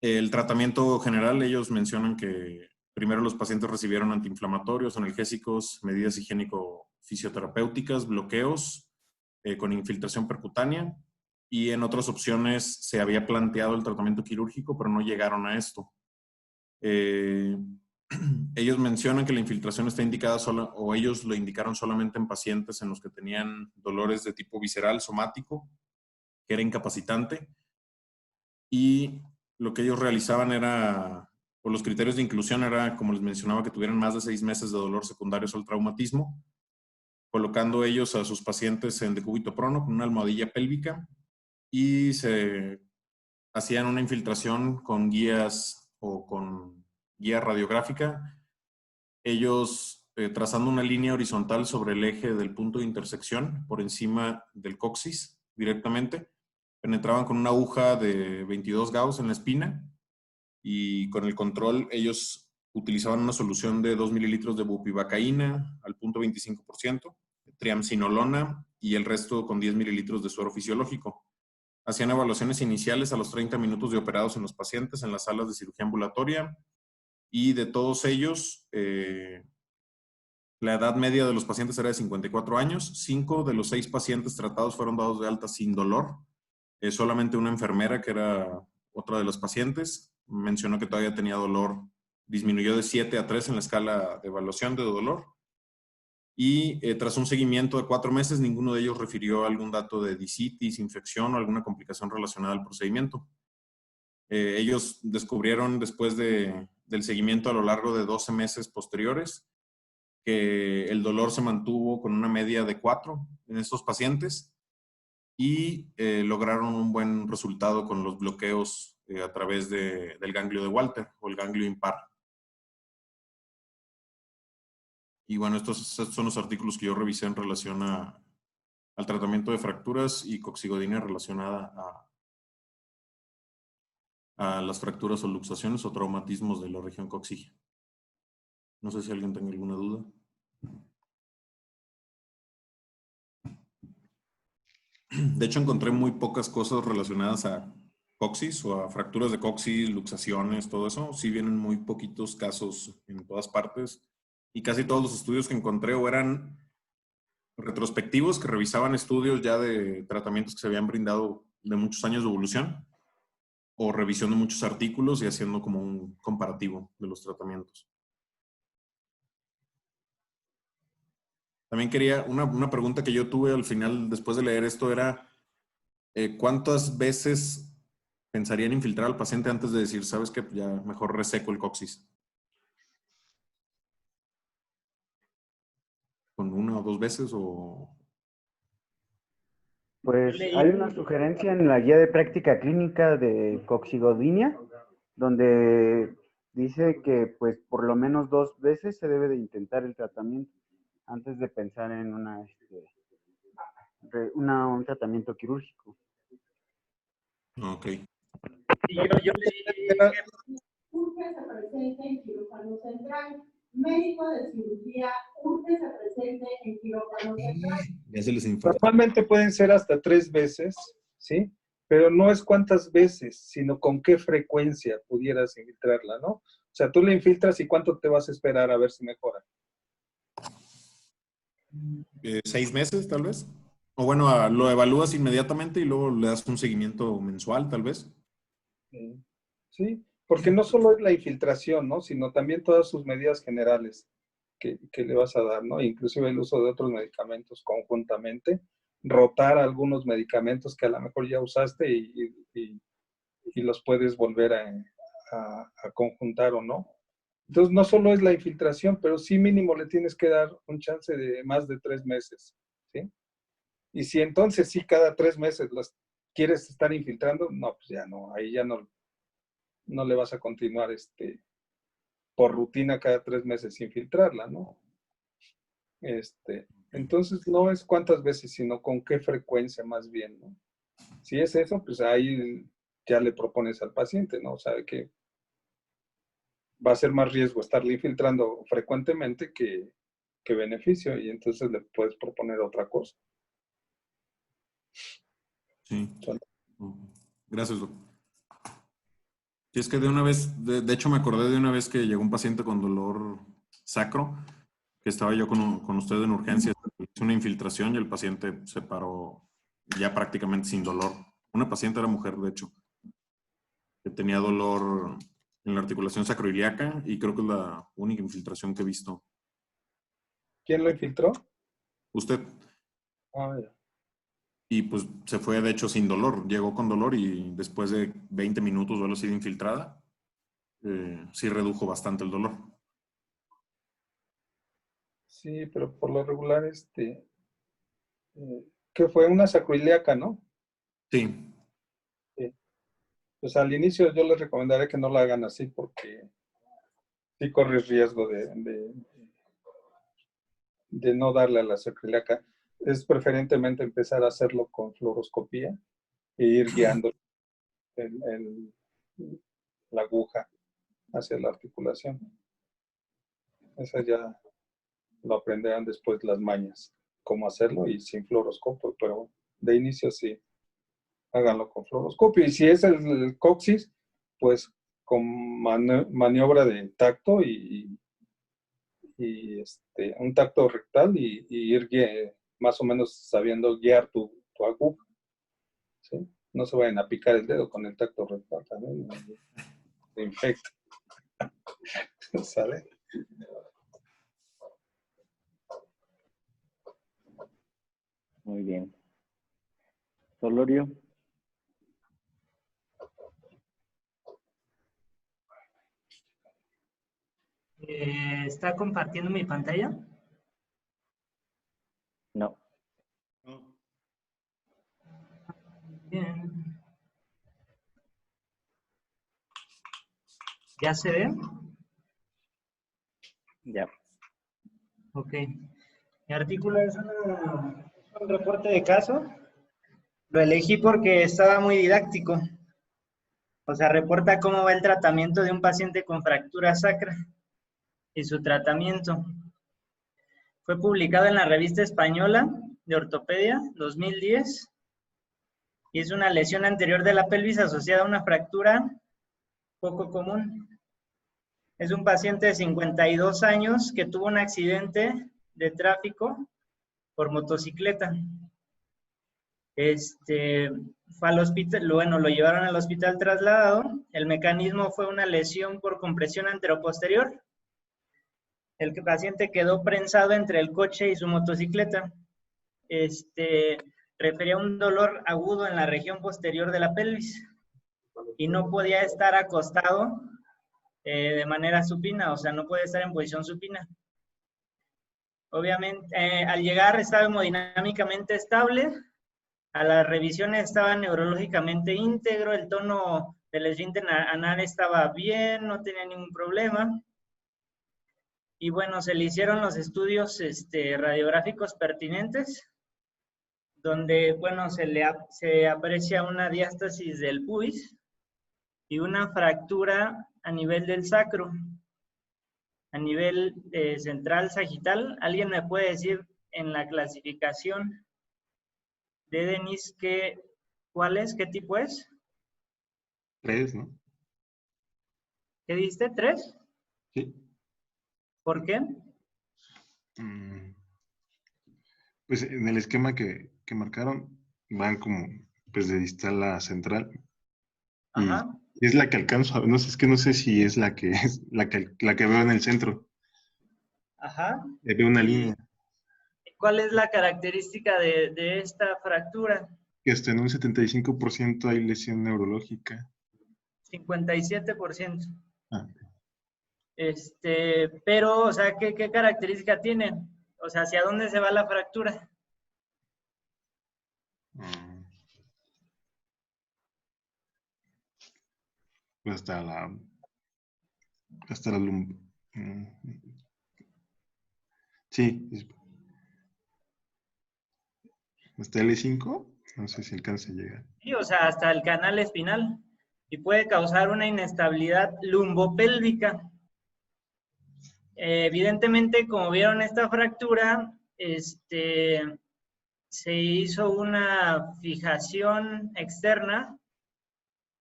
El tratamiento general, ellos mencionan que primero los pacientes recibieron antiinflamatorios, analgésicos, medidas higiénico-fisioterapéuticas, bloqueos con infiltración percutánea, y en otras opciones se había planteado el tratamiento quirúrgico, pero no llegaron a esto. Ellos mencionan que la infiltración está indicada o ellos lo indicaron solamente en pacientes en los que tenían dolores de tipo visceral, somático, que era incapacitante, y lo que ellos realizaban era, o los criterios de inclusión era, como les mencionaba, que tuvieran más de 6 meses de dolor secundarios al traumatismo, colocando ellos a sus pacientes en decúbito prono con una almohadilla pélvica, y se hacían una infiltración con guías o con guía radiográfica, ellos trazando una línea horizontal sobre el eje del punto de intersección por encima del coxis directamente, penetraban con una aguja de 22 Gauss en la espina, y con el control ellos utilizaban una solución de 2 mililitros de bupivacaína al punto 25%, triamcinolona y el resto con 10 mililitros de suero fisiológico. Hacían evaluaciones iniciales a los 30 minutos de operados en los pacientes en las salas de cirugía ambulatoria, y de todos ellos, la edad media de los pacientes era de 54 años. 5 de los 6 pacientes tratados fueron dados de alta sin dolor. Solamente una enfermera, que era otra de los pacientes, mencionó que todavía tenía dolor. Disminuyó de 7 a 3 en la escala de evaluación de dolor. Y tras un seguimiento de 4 meses, ninguno de ellos refirió algún dato de discitis, infección o alguna complicación relacionada al procedimiento. Ellos descubrieron después del seguimiento a lo largo de 12 meses posteriores que el dolor se mantuvo con una media de 4 en estos pacientes, y lograron un buen resultado con los bloqueos a través del ganglio de Walter o el ganglio impar. Y bueno, estos son los artículos que yo revisé en relación al tratamiento de fracturas y coxigodinia relacionada a las fracturas o luxaciones o traumatismos de la región coxígea. No sé si alguien tenga alguna duda. De hecho, encontré muy pocas cosas relacionadas a coxis o a fracturas de coxis, luxaciones, todo eso. Sí vienen muy poquitos casos en todas partes, y casi todos los estudios que encontré o eran retrospectivos que revisaban estudios ya de tratamientos que se habían brindado de muchos años de evolución, o revisión de muchos artículos y haciendo como un comparativo de los tratamientos. También quería, una pregunta que yo tuve al final, después de leer esto, era ¿cuántas veces pensarían infiltrar al paciente antes de decir, sabes qué, ya mejor reseco el coxis? ¿Con 1 o 2 veces o...? Pues hay una sugerencia en la guía de práctica clínica de coxigodinia, donde dice que pues por lo menos 2 veces se debe de intentar el tratamiento antes de pensar en un tratamiento quirúrgico. Ok. Y yo urge se presente en quirófano central. Médico de cirugía, urge se presente en quirófano central. Ya se les infartó. Normalmente pueden ser hasta 3 veces, ¿sí? pero no es cuántas veces, sino con qué frecuencia pudieras infiltrarla, ¿no? O sea, tú la infiltras y cuánto te vas a esperar a ver si mejora. 6 meses, tal vez. O bueno, lo evalúas inmediatamente y luego le das un seguimiento mensual, tal vez. Sí, porque no solo es la infiltración, ¿no? Sino también todas sus medidas generales que le vas a dar, ¿no? Inclusive el uso de otros medicamentos conjuntamente, rotar algunos medicamentos que a lo mejor ya usaste y los puedes volver a conjuntar o no. Entonces, no solo es la infiltración, pero sí mínimo le tienes que dar un chance de más de 3 meses, ¿sí? Y si entonces sí cada 3 meses las quieres estar infiltrando, no, pues ya no, ahí ya no le vas a continuar por rutina cada 3 meses infiltrarla, ¿no? Entonces no es cuántas veces, sino con qué frecuencia más bien, ¿no? Si es eso, pues ahí ya le propones al paciente, ¿no? O sea, que va a ser más riesgo estarle infiltrando frecuentemente que beneficio, y entonces le puedes proponer otra cosa. Sí. Gracias, doctor. Sí, es que de una vez, de hecho me acordé de una vez que llegó un paciente con dolor sacro, que estaba yo con usted en urgencias, hice una infiltración y el paciente se paró ya prácticamente sin dolor. Una paciente era mujer, de hecho, que tenía dolor en la articulación sacroiliaca y creo que es la única infiltración que he visto. ¿Quién lo infiltró? Usted. Ah, ya. Y pues se fue de hecho sin dolor, llegó con dolor y después de 20 minutos o algo así de infiltrada, sí redujo bastante el dolor. Sí, pero por lo regular, que fue una sacroiliaca, ¿no? Sí. Sí. Pues al inicio yo les recomendaré que no la hagan así porque sí corres riesgo de no darle a la sacroiliaca. Es preferentemente empezar a hacerlo con fluoroscopía e ir guiando la aguja hacia la articulación. Esa ya lo aprenderán después las mañas, cómo hacerlo y sin fluoroscopio, pero de inicio sí, háganlo con fluoroscopio. Y si es el coxis, pues con maniobra de tacto y un tacto rectal y ir más o menos sabiendo guiar tu aguja, ¿sí? No se vayan a picar el dedo con el tacto rectal también, se infecta. ¿Sale? Muy bien. Solorio. ¿Está compartiendo mi pantalla? No. Bien. ¿Ya se ve? Ya. Ok. Mi artículo es un reporte de caso. Lo elegí porque estaba muy didáctico. O sea, reporta cómo va el tratamiento de un paciente con fractura sacra y su tratamiento. Fue publicado en la Revista Española de Ortopedia 2010 y es una lesión anterior de la pelvis asociada a una fractura poco común. Es un paciente de 52 años que tuvo un accidente de tráfico por motocicleta. Fue al hospital, bueno, lo llevaron al hospital trasladado. El mecanismo fue una lesión por compresión anteroposterior. El paciente quedó prensado entre el coche y su motocicleta. Refería a un dolor agudo en la región posterior de la pelvis y no podía estar acostado de manera supina, o sea, no podía estar en posición supina. Obviamente, al llegar estaba hemodinámicamente estable, a las revisiones estaba neurológicamente íntegro, el tono del esfínter anal estaba bien, no tenía ningún problema. Y bueno, se le hicieron los estudios radiográficos pertinentes, donde, bueno, se aprecia una diástasis del pubis y una fractura a nivel del sacro, a nivel central sagital. ¿Alguien me puede decir en la clasificación de Denis qué ¿Cuál es? ¿Qué tipo es? 3, ¿no? ¿Qué diste? ¿3? Sí. ¿Por qué? Pues en el esquema que marcaron, van como pues de distal a central. Y Ajá. es la que alcanzo a ver, no sé, es que no sé si es la que la que veo en el centro. Ajá. Veo una línea ¿Cuál es la característica de esta fractura? que hasta en un 75% hay lesión neurológica. 57%. Ah, Pero, o sea, ¿qué característica tiene? O sea, ¿hacia dónde se va la fractura? pues hasta la sí, hasta L5, no sé si alcanza a llegar. Sí, o sea, hasta el canal espinal. Y puede causar una inestabilidad lumbopélvica. Evidentemente, como vieron esta fractura, se hizo una fijación externa,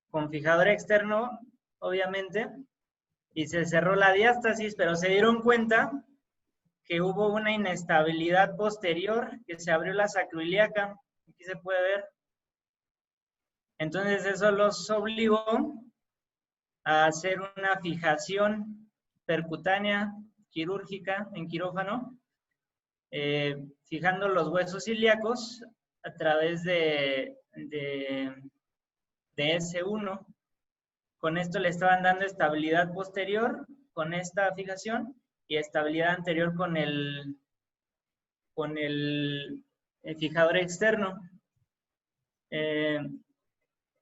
con fijador externo, obviamente, y se cerró la diástasis, pero se dieron cuenta que hubo una inestabilidad posterior, que se abrió la sacroiliaca, aquí se puede ver. Entonces eso los obligó a hacer una fijación percutánea quirúrgica en quirófano, fijando los huesos ilíacos a través de S1. Con esto le estaban dando estabilidad posterior con esta fijación y estabilidad anterior con el fijador externo.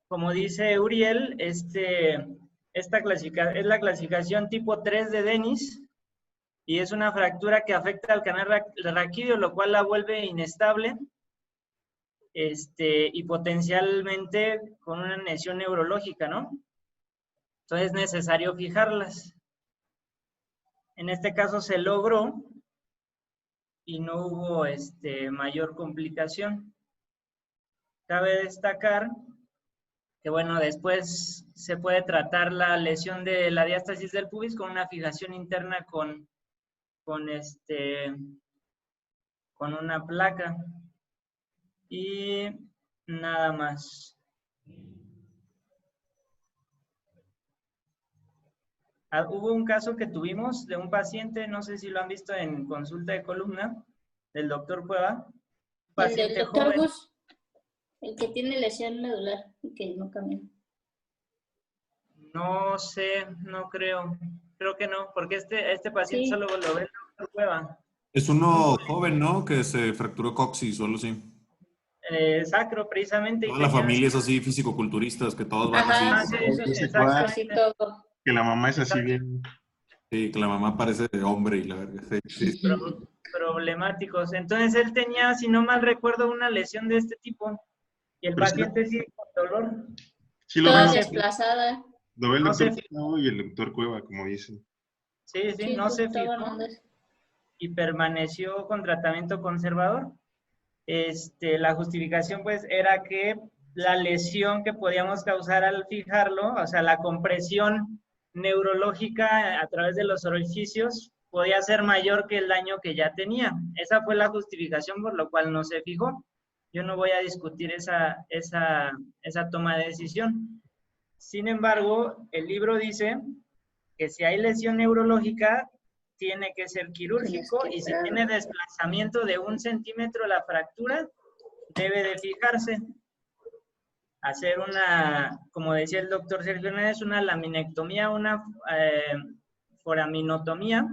Como dice Uriel, esta es la clasificación tipo 3 de Dennis y es una fractura que afecta al canal raquídeo, lo cual la vuelve inestable y potencialmente con una lesión neurológica, ¿no? Entonces es necesario fijarlas. En este caso se logró y no hubo mayor complicación. Cabe destacar que, bueno, después se puede tratar la lesión de la diástasis del pubis con una fijación interna con una placa. Y nada más. Hubo un caso que tuvimos de un paciente, no sé si lo han visto en consulta de columna, del doctor Cueva. El del doctor Gus, el que tiene lesión medular y que no camina. No sé, no creo. Creo que no, porque este paciente Sí. solo lo ve el doctor Cueva. Es uno joven, ¿no? Que se fracturó coxis o algo así. Sacro, precisamente. Toda la familia es así, fisicoculturistas, que todos van Ajá, así. sí, casi todo. Que la mamá es así bien. Sí, que la mamá parece de hombre y la verga. Sí, sí. Problemáticos. Entonces él tenía, si no mal recuerdo, una lesión de este tipo. Y el paciente sigue con dolor. Sí, lo Toda veo. desplazada. Lo ve el No doctor se Cueva y el doctor Cueva, como dicen. Sí, Sí, no se justo fijó hablando de eso. y permaneció con tratamiento conservador. La justificación pues era que la lesión que podíamos causar al fijarlo, o sea, la compresión neurológica a través de los orificios podía ser mayor que el daño que ya tenía. Esa fue la justificación por lo cual no se fijó. Yo no voy a discutir esa toma de decisión. Sin embargo, el libro dice que si hay lesión neurológica, tiene que ser quirúrgico y si tiene desplazamiento de 1 centímetro la fractura, debe de fijarse. Hacer una, como decía el doctor Sergio Hernández, una laminectomía, una foraminotomía,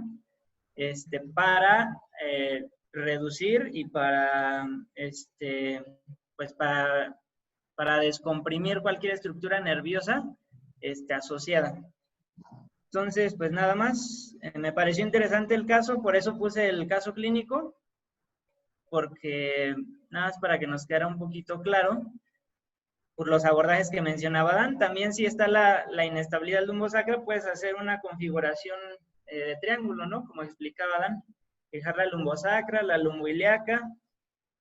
para reducir y para, pues para descomprimir cualquier estructura nerviosa asociada. Entonces, pues nada más, me pareció interesante el caso, por eso puse el caso clínico, porque nada más para que nos quedara un poquito claro, por los abordajes que mencionaba Dan. También si está la inestabilidad lumbosacra, puedes hacer una configuración de triángulo, ¿no? Como explicaba Dan, fijar la lumbosacra, la lumboiliaca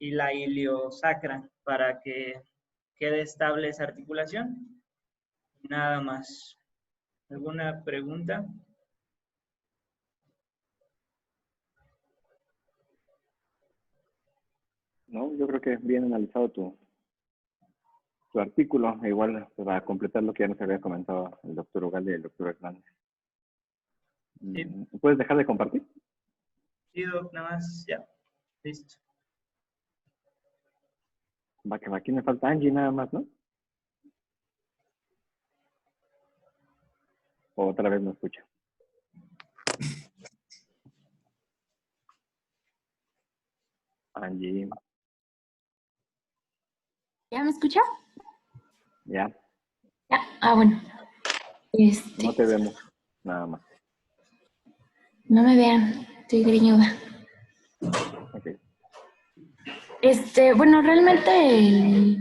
y la iliosacra, para que quede estable esa articulación. Nada más. ¿Alguna pregunta? No, yo creo que bien analizado tu artículo, igual para completar lo que ya nos había comentado el doctor Ugalde y el doctor Hernández. ¿Puedes dejar de compartir? Sí, Doc, nada más, ya. Listo. Va que va, aquí me falta Angie nada más, ¿no? O otra vez no escucha. Angie, ¿Ya me escucha? ya, Ya. Ah, bueno. no te vemos, nada más. No me vean, estoy greñuda. Okay. Bueno, realmente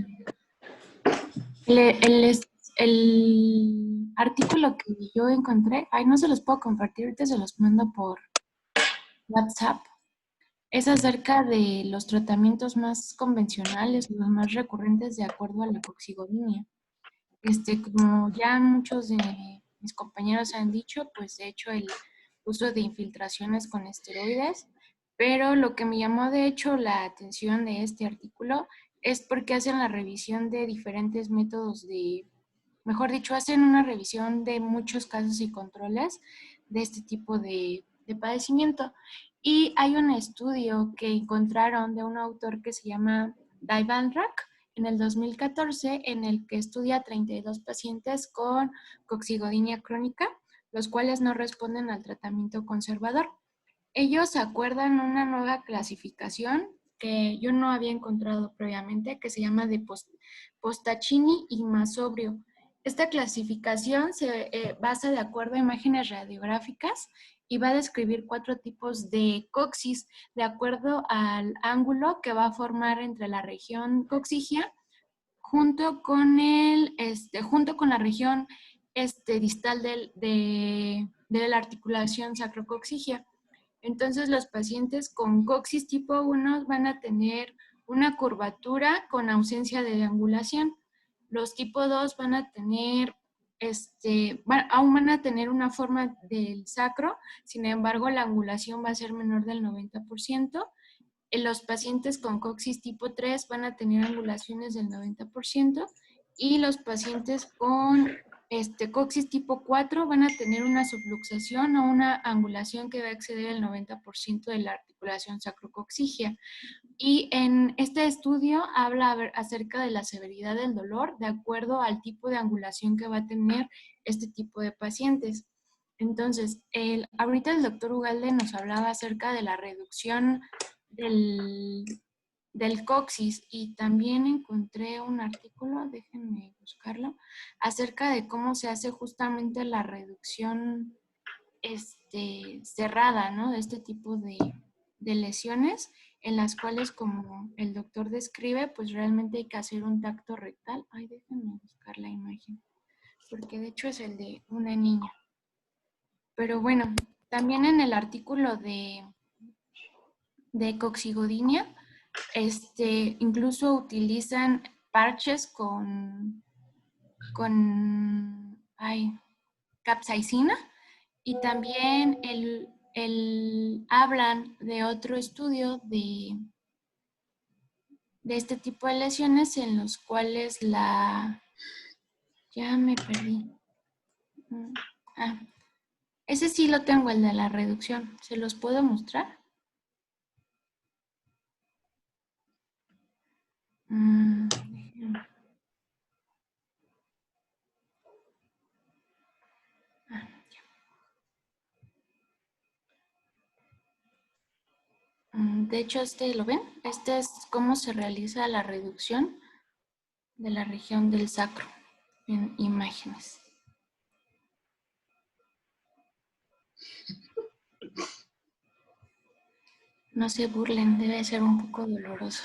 el artículo que yo encontré, ay, no se los puedo compartir, ahorita se los mando por WhatsApp. Es acerca de los tratamientos más convencionales, los más recurrentes de acuerdo a la coxigodinia. Como ya muchos de mis compañeros han dicho, pues de hecho el uso de infiltraciones con esteroides, pero lo que me llamó de hecho la atención de este artículo es porque hacen la revisión de diferentes métodos mejor dicho, hacen una revisión de muchos casos y controles de este tipo de padecimiento. Y hay un estudio que encontraron de un autor que se llama Daivanrak en el 2014, en el que estudia 32 pacientes con coxigodinia crónica, los cuales no responden al tratamiento conservador. Ellos acuerdan una nueva clasificación que yo no había encontrado previamente, que se llama de Postacini y Masobrio. Esta clasificación se basa de acuerdo a imágenes radiográficas y va a describir 4 tipos de coxis de acuerdo al ángulo que va a formar entre la región coxigia junto con la región distal de la articulación sacrocoxigia. Entonces, los pacientes con coxis tipo 1 van a tener una curvatura con ausencia de angulación. Los tipo 2 van a tener, aún van a tener una forma del sacro, sin embargo, la angulación va a ser menor del 90%. Los pacientes con coxis tipo 3 van a tener angulaciones del 90% y los pacientes con coxis tipo 4 van a tener una subluxación o una angulación que va a exceder el 90% de la articulación sacrocoxigia. Y en este estudio habla acerca de la severidad del dolor de acuerdo al tipo de angulación que va a tener este tipo de pacientes. Entonces, ahorita el doctor Ugalde nos hablaba acerca de la reducción del coxis y también encontré un artículo, déjenme buscarlo, acerca de cómo se hace justamente la reducción cerrada, ¿no? De este tipo de lesiones en las cuales, como el doctor describe, pues realmente hay que hacer un tacto rectal. Ay, déjenme buscar la imagen, porque de hecho es el de una niña. Pero bueno, también en el artículo de coxigodinia, incluso utilizan parches con capsaicina y también hablan de otro estudio de este tipo de lesiones en los cuales ya me perdí. Ese sí lo tengo, el de la reducción. ¿Se los puedo mostrar? De hecho, ¿lo ven? Este es cómo se realiza la reducción de la región del sacro en imágenes. No se burlen, debe ser un poco doloroso.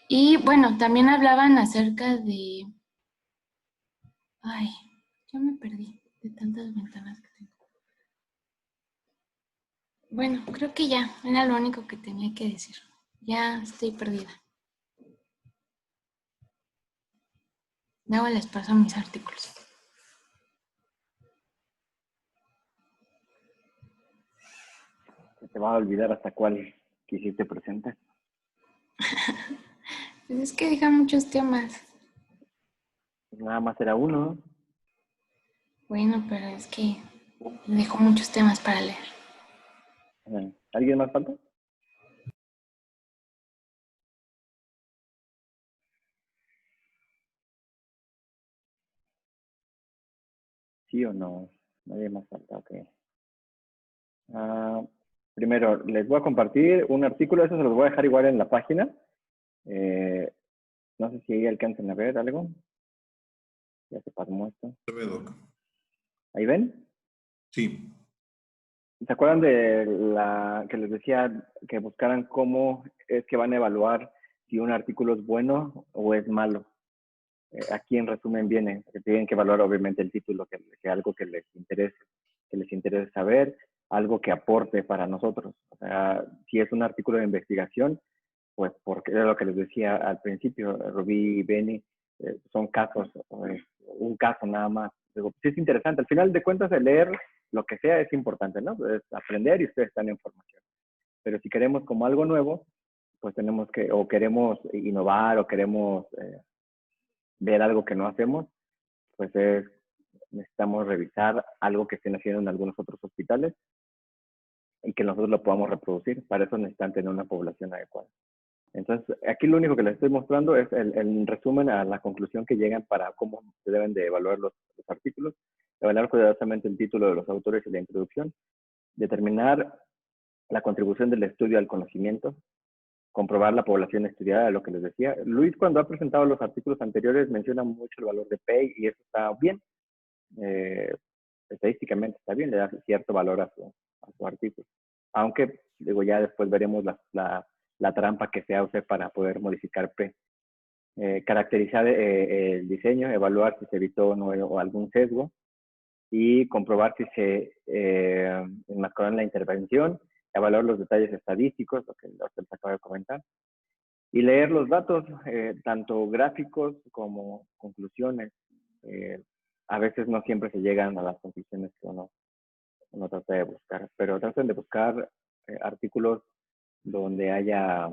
Y bueno, también hablaban acerca de... Ay, yo me perdí de tantas ventanas que tengo. Bueno, creo que ya, era lo único que tenía que decir. Ya estoy perdida. Luego les paso mis artículos. Se te va a olvidar hasta cuál quisiste presentar. Pues es que dejan muchos temas. Nada más era uno. Bueno, pero es que dejo muchos temas para leer. ¿Alguien más falta? ¿Sí o no? Nadie más falta, ok. Primero, les voy a compartir un artículo, eso se los voy a dejar igual en la página. No sé si ahí alcancen a ver algo. Ya se pasó esto. Se ve, Doc. ¿Ahí ven? Sí. ¿Se acuerdan de la que les decía que buscaran cómo es que van a evaluar si un artículo es bueno o es malo? Aquí en resumen viene que tienen que evaluar obviamente el título, que algo que les interese saber, algo que aporte para nosotros. O sea, si es un artículo de investigación, pues porque era lo que les decía al principio, Rubí y Benny, son casos, un caso nada más. Digo, sí es interesante. Al final de cuentas, el leer lo que sea es importante, ¿no? Es aprender y ustedes están en formación. Pero si queremos como algo nuevo, pues tenemos que, o queremos innovar, o queremos ver algo que no hacemos, pues necesitamos revisar algo que estén haciendo en algunos otros hospitales y que nosotros lo podamos reproducir. Para eso necesitan tener una población adecuada. Entonces, aquí lo único que les estoy mostrando es el resumen a la conclusión que llegan para cómo se deben de evaluar los artículos, evaluar cuidadosamente el título de los autores y la introducción, determinar la contribución del estudio al conocimiento, comprobar la población estudiada, lo que les decía. Luis, cuando ha presentado los artículos anteriores, menciona mucho el valor de Pei y eso está bien. Estadísticamente está bien, le da cierto valor a su artículo. Aunque, digo, ya después veremos la trampa que se use para poder modificar P. Caracterizar el diseño, evaluar si se evitó o no algún sesgo y comprobar si se enmascaró la intervención, evaluar los detalles estadísticos, lo que les acabo de comentar, y leer los datos, tanto gráficos como conclusiones. A veces no siempre se llegan a las conclusiones que uno trata de buscar, pero traten de buscar artículos donde haya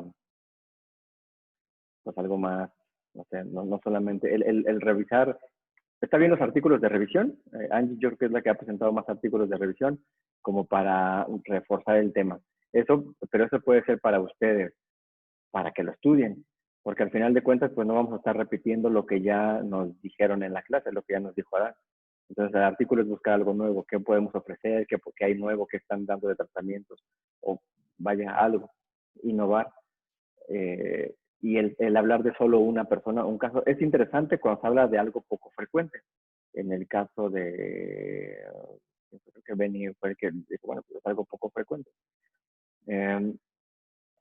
pues algo más, no sé, no solamente el revisar. Está bien los artículos de revisión. Angie yo creo que es la que ha presentado más artículos de revisión como para reforzar el tema. Pero eso puede ser para ustedes, para que lo estudien, porque al final de cuentas pues no vamos a estar repitiendo lo que ya nos dijeron en la clase, lo que ya nos dijo Adán. Entonces el artículo es buscar algo nuevo, qué podemos ofrecer, qué hay nuevo, qué están dando de tratamientos, o vaya algo, innovar. Y el hablar de solo una persona, un caso, es interesante cuando se habla de algo poco frecuente. En el caso de, creo que Benny fue el que dijo, bueno, pues es algo poco frecuente.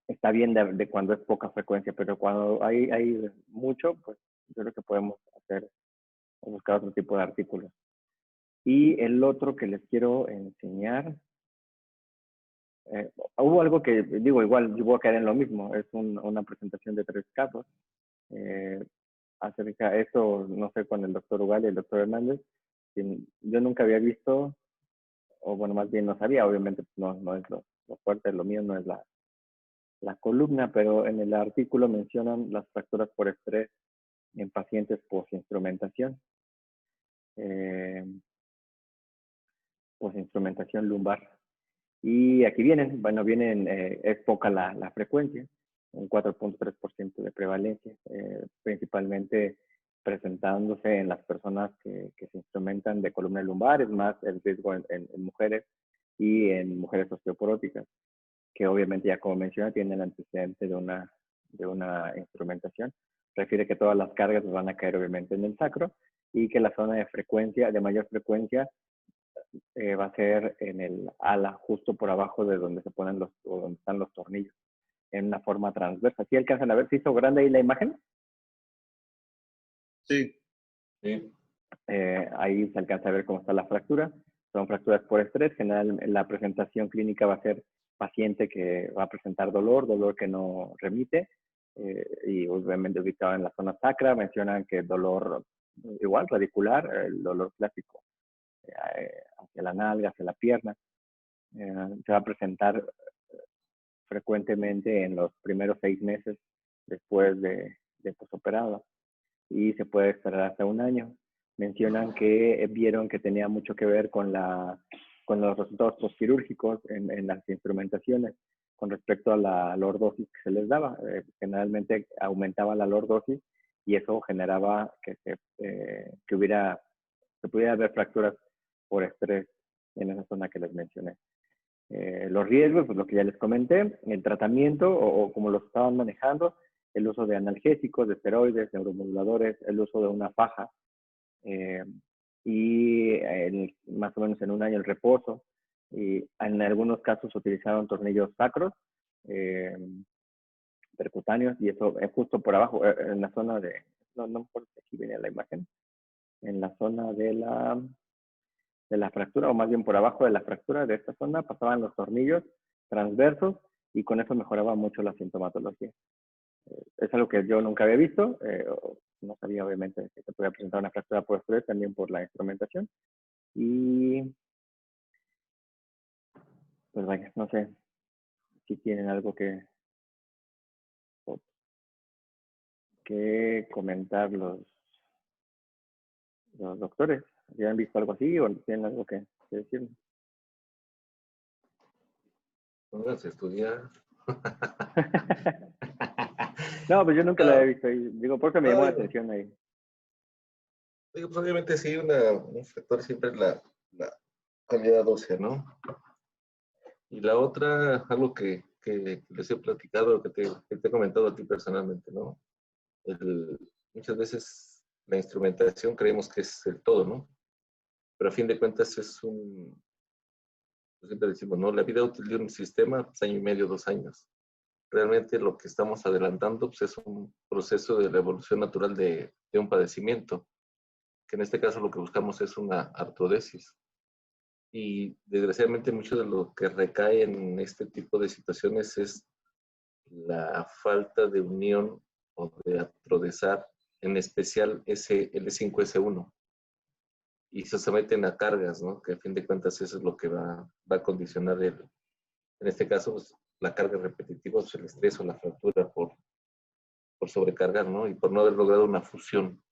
Está bien de cuando es poca frecuencia, pero cuando hay mucho, pues yo creo que podemos hacer o buscar otro tipo de artículos. Y el otro que les quiero enseñar, hubo algo que, digo, igual yo voy a caer en lo mismo, es una presentación de 3 casos. Acerca de esto, no sé, con el doctor Ugal y el doctor Hernández, yo nunca había visto, o bueno, más bien no sabía, obviamente no es lo fuerte, lo mío no es la columna, pero en el artículo mencionan las fracturas por estrés en pacientes post-instrumentación. Post-instrumentación lumbar. Y aquí vienen, es poca la frecuencia, un 4.3% de prevalencia, principalmente presentándose en las personas que se instrumentan de columna lumbar, es más el riesgo en mujeres y en mujeres osteoporóticas, que obviamente ya como menciona tienen el antecedente de una instrumentación. Refiere que todas las cargas van a caer obviamente en el sacro y que la zona de mayor frecuencia va a ser en el ala, justo por abajo de donde se ponen donde están los tornillos, en una forma transversa. ¿Sí alcanzan a ver? ¿Sí hizo grande ahí la imagen? Sí. Ahí se alcanza a ver cómo está la fractura. Son fracturas por estrés. General, la presentación clínica va a ser paciente que va a presentar dolor que no remite, y obviamente ubicado en la zona sacra. Mencionan que dolor igual, radicular, el dolor clásico hacia la nalga, hacia la pierna. Se va a presentar frecuentemente en los primeros 6 meses después de posoperado, y se puede esperar hasta 1 año. Mencionan que vieron que tenía mucho que ver con los resultados postquirúrgicos en las instrumentaciones con respecto a la lordosis que se les daba. Generalmente aumentaba la lordosis y eso generaba que pudiera haber fracturas por estrés en esa zona que les mencioné. Los riesgos, pues lo que ya les comenté, el tratamiento o como lo estaban manejando, el uso de analgésicos, de esteroides, neuromoduladores, el uso de una faja, y más o menos en 1 año el reposo. Y en algunos casos utilizaron tornillos sacros, percutáneos, y eso es justo por abajo, en la zona de, no me acuerdo si aquí venía la imagen, en la zona de la fractura, o más bien por abajo de la fractura de esta zona, pasaban los tornillos transversos y con eso mejoraba mucho la sintomatología. Es algo que yo nunca había visto, no sabía obviamente que se podía presentar una fractura por estrés también por la instrumentación. Y pues vaya, no sé si tienen algo que comentar los doctores. ¿Ya han visto algo así o tienen algo que decirme? Pónganse a estudiar. No, pues yo nunca la he visto ahí. Digo, por eso me llamó la atención ahí. Digo, pues obviamente sí, un factor siempre es la calidad ósea, ¿no? Y la otra, algo que les he platicado, que te he comentado a ti personalmente, ¿no? Muchas veces la instrumentación creemos que es el todo, ¿no? Pero a fin de cuentas es siempre decimos, ¿no? La vida útil de un sistema, pues 1 año y medio, 2 años. Realmente lo que estamos adelantando pues, es un proceso de la evolución natural de un padecimiento, que en este caso lo que buscamos es una artrodesis. Y desgraciadamente mucho de lo que recae en este tipo de situaciones es la falta de unión o de artrodesar, en especial ese L5-S1. Y se someten a cargas, ¿no? Que a fin de cuentas eso es lo que va a condicionar en este caso, pues, la carga repetitiva, pues, el estrés o la fractura por sobrecargar, ¿no? Y por no haber logrado una fusión.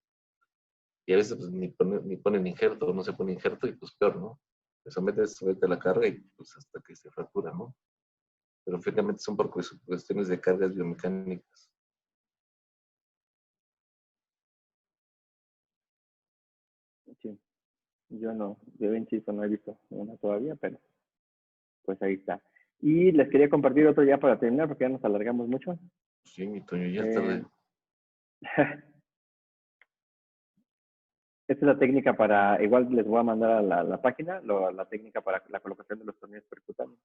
Y a veces pues, ni ponen injerto, no se pone injerto y pues peor, ¿no? Se somete a la carga y pues hasta que se fractura, ¿no? Pero finalmente son por cuestiones de cargas biomecánicas. Sí, yo insisto, no he visto una todavía, pero pues ahí está. Y les quería compartir otro ya para terminar, porque ya nos alargamos mucho. Sí, mi Toño, ya tarde. Esta es la técnica para, igual les voy a mandar a la página, la técnica para la colocación de los tornillos percutáneos.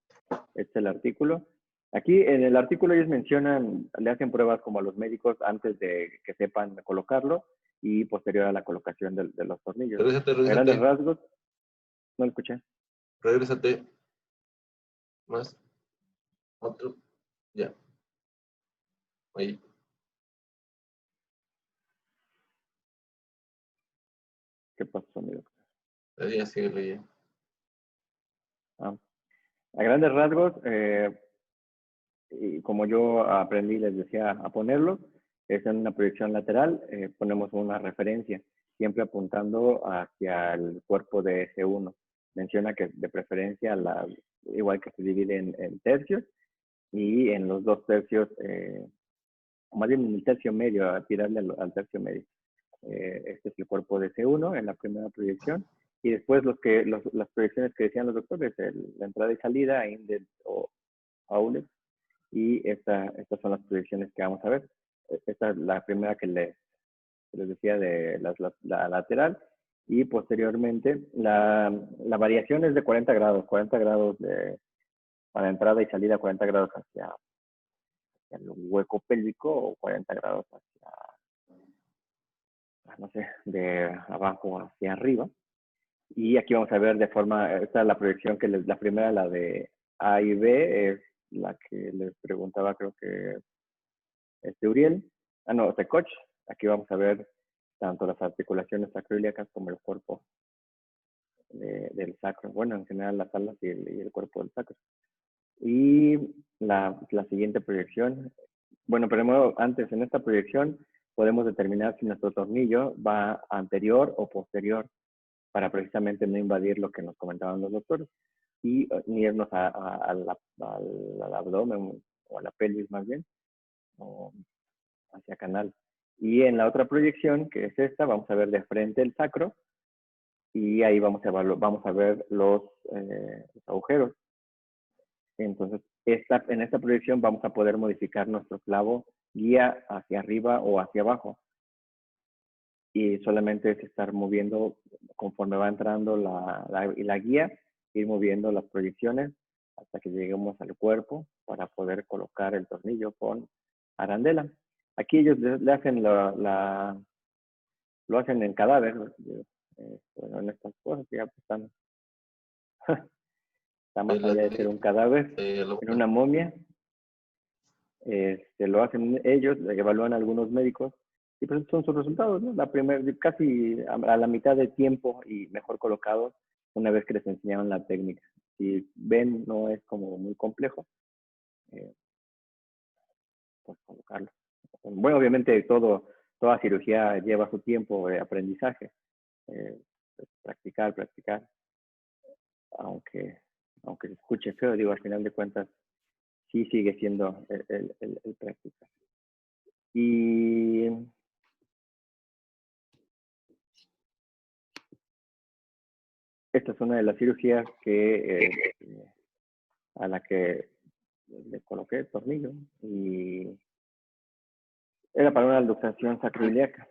Este es el artículo. Aquí en el artículo ellos mencionan, le hacen pruebas como a los médicos antes de que sepan colocarlo y posterior a la colocación de los tornillos. Regrésate. Grandes rasgos, no lo escuché. Regrésate. Más. Otro. Ya. Ahí. ¿Qué pasó, amigo? Ya sigue leyendo. A grandes rasgos, y como yo aprendí, les decía, a ponerlo, es en una proyección lateral, ponemos una referencia, siempre apuntando hacia el cuerpo de S1. Menciona que de preferencia, igual que se divide en tercios, y en los 2 tercios, o más bien en el tercio medio, a tirarle al tercio medio. Este es el cuerpo de S1 en la primera proyección. Y después las proyecciones que decían los doctores, la entrada y salida, indel o outlet. Y estas son las proyecciones que vamos a ver. Esta es la primera que les decía de la lateral. Y posteriormente, la variación es de 40 grados. 40 grados para entrada y salida, 40 grados hacia el hueco pélvico o 40 grados hacia, no sé, de abajo hacia arriba. Y aquí vamos a ver esta es la proyección la primera, la de A y B, es la que les preguntaba, creo que Uriel. Tecoch. Aquí vamos a ver tanto las articulaciones sacroiliacas como el cuerpo del sacro. Bueno, en general las alas y el cuerpo del sacro. Y la siguiente proyección. Bueno, primero, antes, en esta proyección podemos determinar si nuestro tornillo va anterior o posterior para precisamente no invadir lo que nos comentaban los doctores y ni irnos al abdomen o a la pelvis más bien, o hacia canal. Y en la otra proyección, que es esta, vamos a ver de frente el sacro y ahí vamos a ver los agujeros. Entonces, en esta proyección vamos a poder modificar nuestro clavo guía hacia arriba o hacia abajo. Y solamente es estar moviendo conforme va entrando la guía, ir moviendo las proyecciones hasta que lleguemos al cuerpo para poder colocar el tornillo con arandela. Aquí ellos le hacen lo hacen en cadáver, en estas cosas que ya están está más allá de ser un cadáver, en una momia. Lo hacen ellos, evalúan algunos médicos y pues son sus resultados, ¿no? Casi a la mitad de tiempo y mejor colocados una vez que les enseñaron la técnica. Si ven, no es como muy complejo, pues colocarlo. Bueno, obviamente toda cirugía lleva su tiempo de aprendizaje, pues practicar, aunque se escuche feo, digo, al final de cuentas sí sigue siendo el práctica. Y esta es una de las cirugías a la que le coloqué el tornillo y era para una luxación sacroiliaca.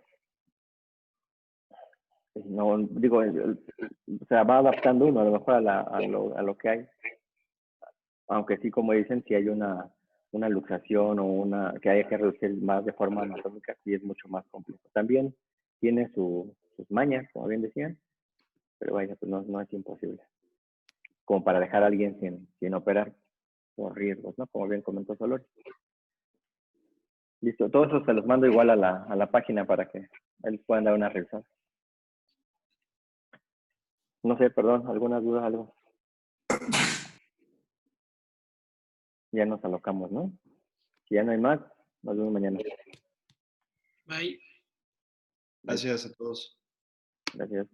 No, digo, o sea, va adaptando uno a lo mejor a lo que hay. Aunque sí, como dicen, si hay una luxación o que haya que reducir más de forma anatómica, sí es mucho más complejo. También tiene sus mañas, como bien decían, pero vaya, pues no es imposible. Como para dejar a alguien sin operar por riesgos, ¿no? Como bien comentó Solori. Listo, todo eso se los mando igual a la página para que ahí puedan dar una revisión. No sé, perdón, ¿alguna duda, algo? Ya nos alocamos, ¿no? Si ya no hay más, nos vemos mañana. Bye. Gracias a todos. Gracias.